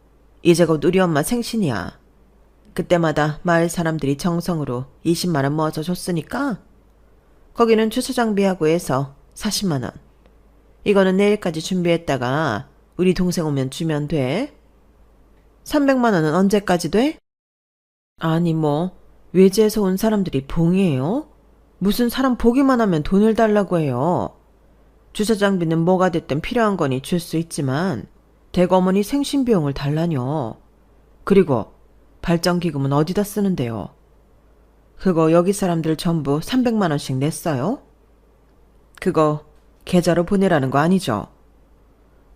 이제 곧 우리 엄마 생신이야. 그때마다 마을 사람들이 정성으로 20만 원 모아서 줬으니까 거기는 주차장비하고 해서 40만 원. 이거는 내일까지 준비했다가 우리 동생 오면 주면 돼. 300만 원은 언제까지 돼? 아니 뭐 외지에서 온 사람들이 봉이에요? 무슨 사람 보기만 하면 돈을 달라고 해요. 주차장비는 뭐가 됐든 필요한 거니 줄 수 있지만 대거머니 생신비용을 달라뇨. 그리고 발전기금은 어디다 쓰는데요? 그거 여기 사람들 전부 300만 원씩 냈어요? 그거 계좌로 보내라는 거 아니죠?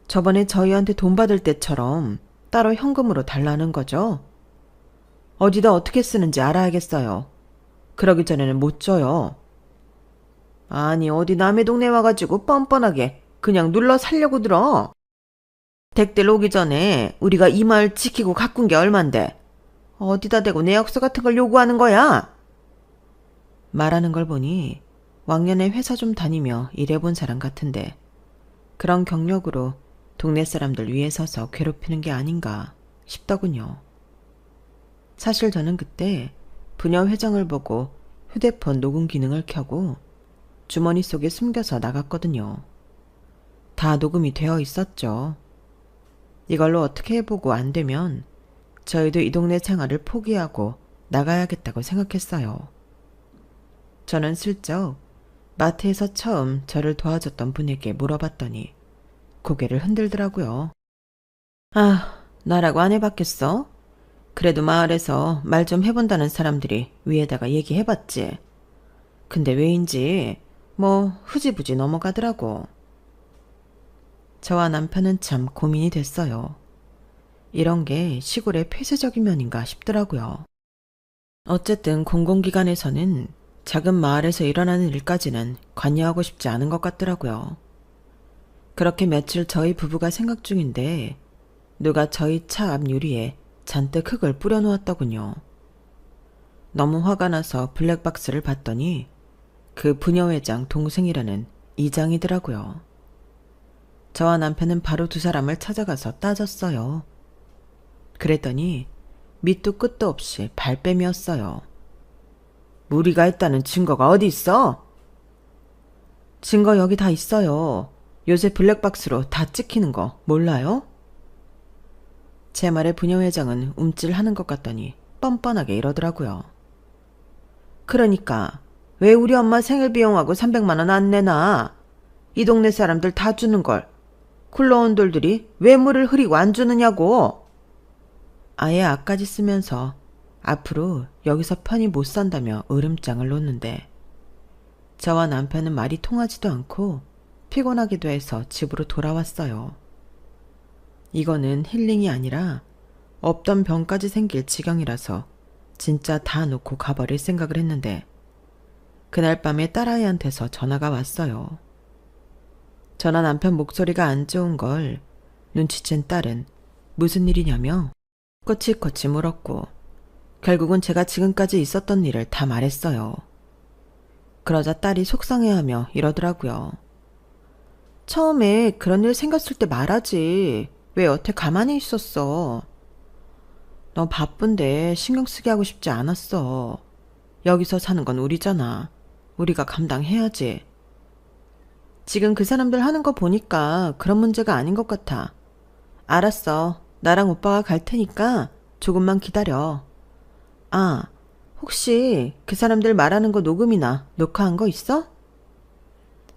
저번에 저희한테 돈 받을 때처럼 따로 현금으로 달라는 거죠? 어디다 어떻게 쓰는지 알아야겠어요. 그러기 전에는 못 줘요. 아니 어디 남의 동네 와가지고 뻔뻔하게 그냥 눌러 살려고 들어. 댁들 오기 전에 우리가 이 마을 지키고 가꾼 게 얼만데 어디다 대고 내역서 같은 걸 요구하는 거야? 말하는 걸 보니 왕년에 회사 좀 다니며 일해본 사람 같은데 그런 경력으로 동네 사람들 위에 서서 괴롭히는 게 아닌가 싶더군요. 사실 저는 그때 부녀 회장을 보고 휴대폰 녹음 기능을 켜고 주머니 속에 숨겨서 나갔거든요. 다 녹음이 되어 있었죠. 이걸로 어떻게 해보고 안 되면 저희도 이 동네 생활을 포기하고 나가야겠다고 생각했어요. 저는 슬쩍 마트에서 처음 저를 도와줬던 분에게 물어봤더니 고개를 흔들더라고요. 아, 나라고 안 해봤겠어? 그래도 마을에서 말 좀 해본다는 사람들이 위에다가 얘기해봤지. 근데 왜인지 뭐 흐지부지 넘어가더라고. 저와 남편은 참 고민이 됐어요. 이런 게 시골의 폐쇄적인 면인가 싶더라고요. 어쨌든 공공기관에서는 작은 마을에서 일어나는 일까지는 관여하고 싶지 않은 것 같더라고요. 그렇게 며칠 저희 부부가 생각 중인데 누가 저희 차 앞 유리에 잔뜩 흙을 뿌려놓았더군요. 너무 화가 나서 블랙박스를 봤더니 그 부녀회장 동생이라는 이장이더라고요. 저와 남편은 바로 두 사람을 찾아가서 따졌어요. 그랬더니 밑도 끝도 없이 발뺌이었어요. 우리가 했다는 증거가 어디 있어? 증거 여기 다 있어요. 요새 블랙박스로 다 찍히는 거 몰라요? 제 말에 부녀회장은 움찔하는 것 같더니 뻔뻔하게 이러더라고요. 그러니까 왜 우리 엄마 생일 비용하고 300만 원 안 내나? 이 동네 사람들 다 주는 걸 굴러온돌들이 왜 물을 흐리고 안 주느냐고. 아예 앞까지 쓰면서 앞으로 여기서 편히 못 산다며 으름장을 놓는데 저와 남편은 말이 통하지도 않고 피곤하기도 해서 집으로 돌아왔어요. 이거는 힐링이 아니라 없던 병까지 생길 지경이라서 진짜 다 놓고 가버릴 생각을 했는데 그날 밤에 딸아이한테서 전화가 왔어요. 저나 남편 목소리가 안 좋은 걸 눈치챈 딸은 무슨 일이냐며 꼬치꼬치 물었고 결국은 제가 지금까지 있었던 일을 다 말했어요. 그러자 딸이 속상해하며 이러더라고요. 처음에 그런 일 생겼을 때 말하지. 왜 여태 가만히 있었어. 너 바쁜데 신경 쓰게 하고 싶지 않았어. 여기서 사는 건 우리잖아. 우리가 감당해야지. 지금 그 사람들 하는 거 보니까 그런 문제가 아닌 것 같아. 알았어. 나랑 오빠가 갈 테니까 조금만 기다려. 아, 혹시 그 사람들 말하는 거 녹음이나 녹화한 거 있어?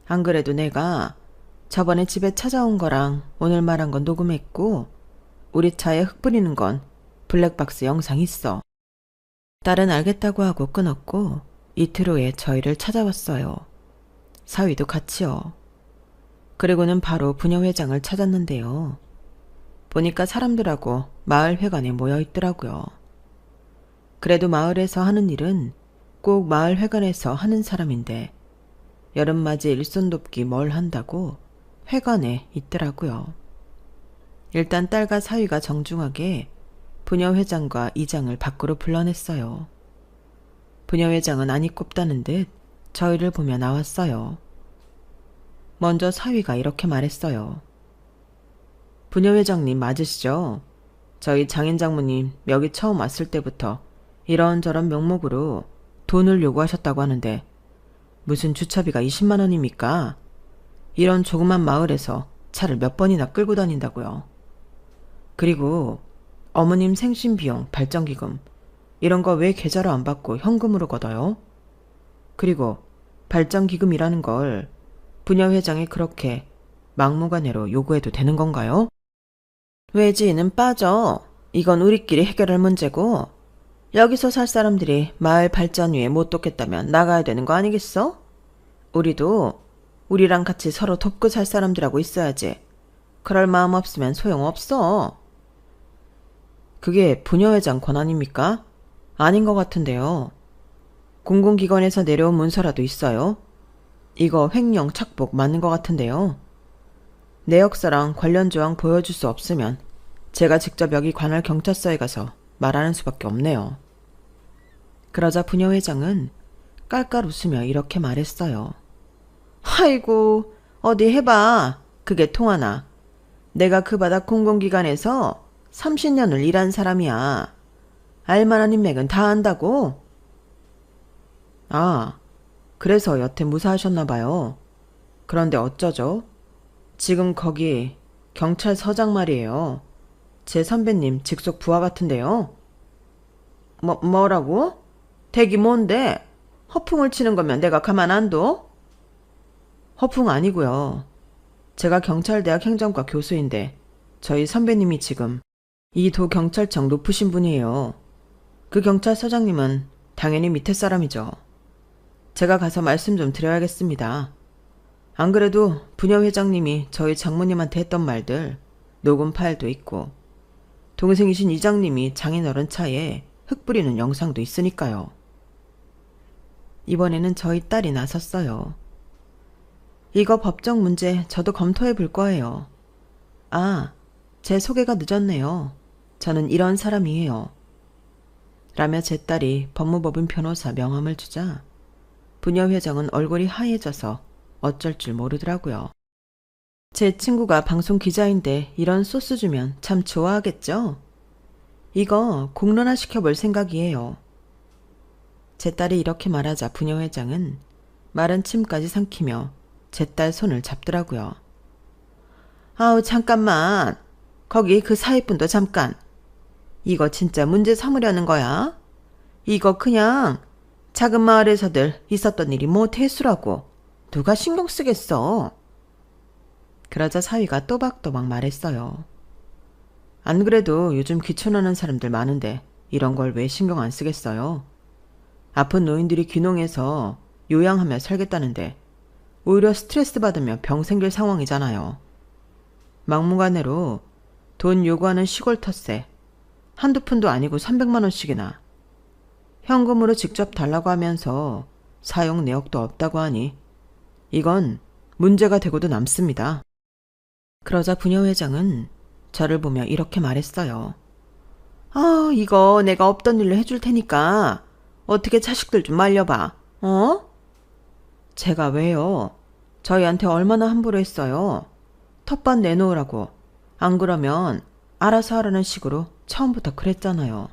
안 그래도 내가 저번에 집에 찾아온 거랑 오늘 말한 건 녹음했고 우리 차에 흙 뿌리는 건 블랙박스 영상 있어. 딸은 알겠다고 하고 끊었고 이틀 후에 저희를 찾아왔어요. 사위도 같이요. 그리고는 바로 부녀회장을 찾았는데요. 보니까 사람들하고 마을회관에 모여 있더라고요. 그래도 마을에서 하는 일은 꼭 마을회관에서 하는 사람인데 여름맞이 일손 돕기 뭘 한다고 회관에 있더라고요. 일단 딸과 사위가 정중하게 부녀회장과 이장을 밖으로 불러냈어요. 부녀회장은 안이 꼽다는 듯 저희를 보며 나왔어요. 먼저 사위가 이렇게 말했어요. 부녀회장님 맞으시죠? 저희 장인장모님 여기 처음 왔을 때부터 이런저런 명목으로 돈을 요구하셨다고 하는데 무슨 주차비가 20만 원입니까? 이런 조그만 마을에서 차를 몇 번이나 끌고 다닌다고요. 그리고 어머님 생신비용, 발전기금 이런 거 왜 계좌로 안 받고 현금으로 걷어요? 그리고 발전기금이라는 걸 부녀회장이 그렇게 막무가내로 요구해도 되는 건가요? 외지인은 빠져. 이건 우리끼리 해결할 문제고 여기서 살 사람들이 마을 발전 위에 못 돕겠다면 나가야 되는 거 아니겠어? 우리도 우리랑 같이 서로 돕고 살 사람들하고 있어야지. 그럴 마음 없으면 소용없어. 그게 부녀회장 권한입니까? 아닌 것 같은데요. 공공기관에서 내려온 문서라도 있어요. 이거 횡령 착복 맞는 것 같은데요. 내역서랑 관련 조항 보여줄 수 없으면 제가 직접 여기 관할 경찰서에 가서 말하는 수밖에 없네요. 그러자 부녀회장은 깔깔 웃으며 이렇게 말했어요. 아이고, 어디 해봐. 그게 통하나. 내가 그 바닥 공공기관에서 30년을 일한 사람이야. 알만한 인맥은 다 안다고? 아, 그래서 여태 무사하셨나 봐요. 그런데 어쩌죠? 지금 거기 경찰서장 말이에요. 제 선배님 직속 부하 같은데요. 뭐라고? 댁이 뭔데? 허풍을 치는 거면 내가 가만 안 둬? 허풍 아니고요. 제가 경찰대학 행정과 교수인데 저희 선배님이 지금 이 도경찰청 높으신 분이에요. 그 경찰서장님은 당연히 밑에 사람이죠. 제가 가서 말씀 좀 드려야겠습니다. 안 그래도 부녀회장님이 저희 장모님한테 했던 말들 녹음 파일도 있고 동생이신 이장님이 장인어른 차에 흙 뿌리는 영상도 있으니까요. 이번에는 저희 딸이 나섰어요. 이거 법적 문제 저도 검토해 볼 거예요. 아, 제 소개가 늦었네요. 저는 이런 사람이에요. 라며 제 딸이 법무법인 변호사 명함을 주자 부녀회장은 얼굴이 하얘져서 어쩔 줄 모르더라고요. 제 친구가 방송 기자인데 이런 소스 주면 참 좋아하겠죠? 이거 공론화 시켜볼 생각이에요. 제 딸이 이렇게 말하자 부녀회장은 마른 침까지 삼키며 제 딸 손을 잡더라고요. 아우 잠깐만. 거기 그 사위분도 잠깐. 이거 진짜 문제 삼으려는 거야? 이거 그냥 작은 마을에서들 있었던 일이 뭐 대수라고. 누가 신경 쓰겠어? 그러자 사위가 또박또박 말했어요. 안 그래도 요즘 귀촌하는 사람들 많은데 이런 걸 왜 신경 안 쓰겠어요? 아픈 노인들이 귀농해서 요양하며 살겠다는데 오히려 스트레스 받으며 병 생길 상황이잖아요. 막무가내로 돈 요구하는 시골 텃세 한두 푼도 아니고 300만 원씩이나 현금으로 직접 달라고 하면서 사용 내역도 없다고 하니 이건 문제가 되고도 남습니다. 그러자 부녀회장은 저를 보며 이렇게 말했어요. 아, 이거 내가 없던 일로 해줄 테니까 어떻게 자식들 좀 말려봐. 어? 제가 왜요? 저희한테 얼마나 함부로 했어요. 텃밭 내놓으라고. 안 그러면 알아서 하라는 식으로 처음부터 그랬잖아요.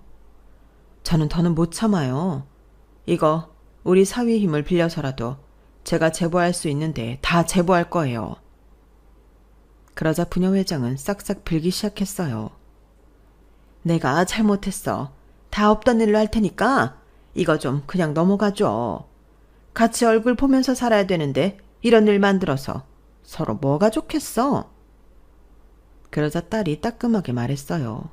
저는 더는 못 참아요. 이거 우리 사위의 힘을 빌려서라도 제가 제보할 수 있는데 다 제보할 거예요. 그러자 부녀회장은 싹싹 빌기 시작했어요. 내가 잘못했어. 다 없던 일로 할 테니까 이거 좀 그냥 넘어가줘. 같이 얼굴 보면서 살아야 되는데 이런 일 만들어서 서로 뭐가 좋겠어? 그러자 딸이 따끔하게 말했어요.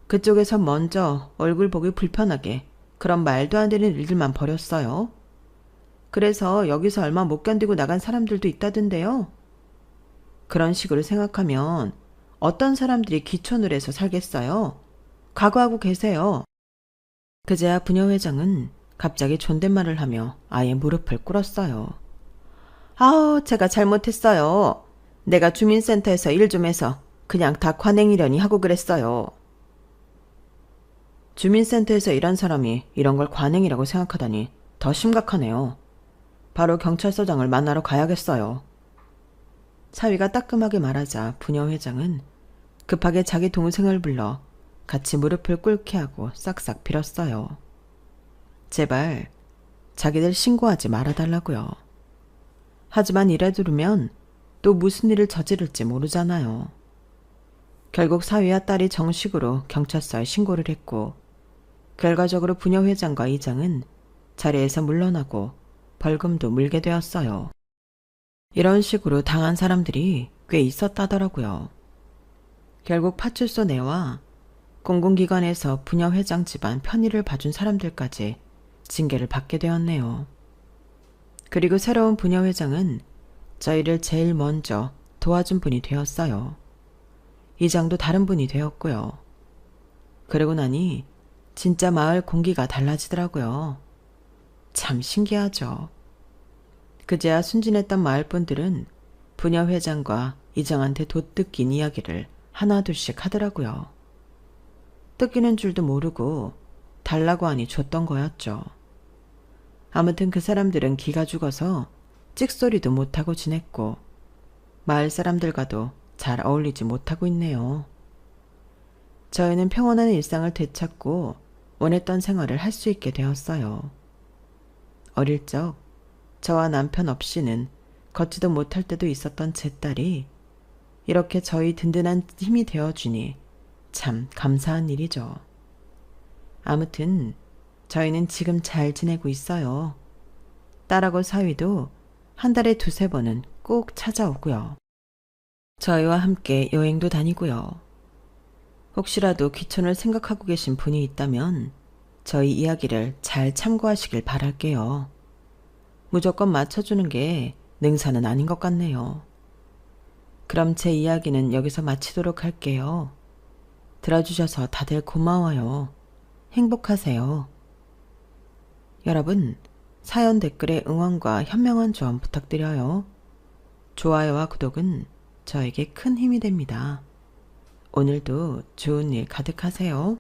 그쪽에서 먼저 얼굴 보기 불편하게 그런 말도 안 되는 일들만 벌였어요. 그래서 여기서 얼마 못 견디고 나간 사람들도 있다던데요. 그런 식으로 생각하면 어떤 사람들이 귀촌을 해서 살겠어요? 각오하고 계세요. 그제야 부녀회장은 갑자기 존댓말을 하며 아예 무릎을 꿇었어요. 아우, 제가 잘못했어요. 내가 주민센터에서 일 좀 해서 그냥 다 관행이려니 하고 그랬어요. 주민센터에서 일한 사람이 이런 걸 관행이라고 생각하다니 더 심각하네요. 바로 경찰서장을 만나러 가야겠어요. 사위가 따끔하게 말하자 부녀회장은 급하게 자기 동생을 불러 같이 무릎을 꿇게 하고 싹싹 빌었어요. 제발 자기들 신고하지 말아달라고요. 하지만 이래 두르면 또 무슨 일을 저지를지 모르잖아요. 결국 사위와 딸이 정식으로 경찰서에 신고를 했고 결과적으로 부녀회장과 이장은 자리에서 물러나고 벌금도 물게 되었어요. 이런 식으로 당한 사람들이 꽤 있었다더라고요. 결국 파출소 내와 공공기관에서 부녀회장 집안 편의를 봐준 사람들까지 징계를 받게 되었네요. 그리고 새로운 부녀회장은 저희를 제일 먼저 도와준 분이 되었어요. 이장도 다른 분이 되었고요. 그러고 나니 진짜 마을 공기가 달라지더라고요. 참 신기하죠. 그제야 순진했던 마을분들은 부녀회장과 이장한테 돛 뜯긴 이야기를 하나둘씩 하더라고요. 뜯기는 줄도 모르고 달라고 하니 줬던 거였죠. 아무튼 그 사람들은 기가 죽어서 찍소리도 못하고 지냈고 마을 사람들과도 잘 어울리지 못하고 있네요. 저희는 평온한 일상을 되찾고 원했던 생활을 할 수 있게 되었어요. 어릴 적 저와 남편 없이는 걷지도 못할 때도 있었던 제 딸이 이렇게 저희 든든한 힘이 되어주니 참 감사한 일이죠. 아무튼 저희는 지금 잘 지내고 있어요. 딸하고 사위도 한 달에 2-3번은 꼭 찾아오고요. 저희와 함께 여행도 다니고요. 혹시라도 귀촌을 생각하고 계신 분이 있다면 저희 이야기를 잘 참고하시길 바랄게요. 무조건 맞춰주는 게 능사는 아닌 것 같네요. 그럼 제 이야기는 여기서 마치도록 할게요. 들어주셔서 다들 고마워요. 행복하세요. 여러분, 사연 댓글에 응원과 현명한 조언 부탁드려요. 좋아요와 구독은 저에게 큰 힘이 됩니다. 오늘도 좋은 일 가득하세요.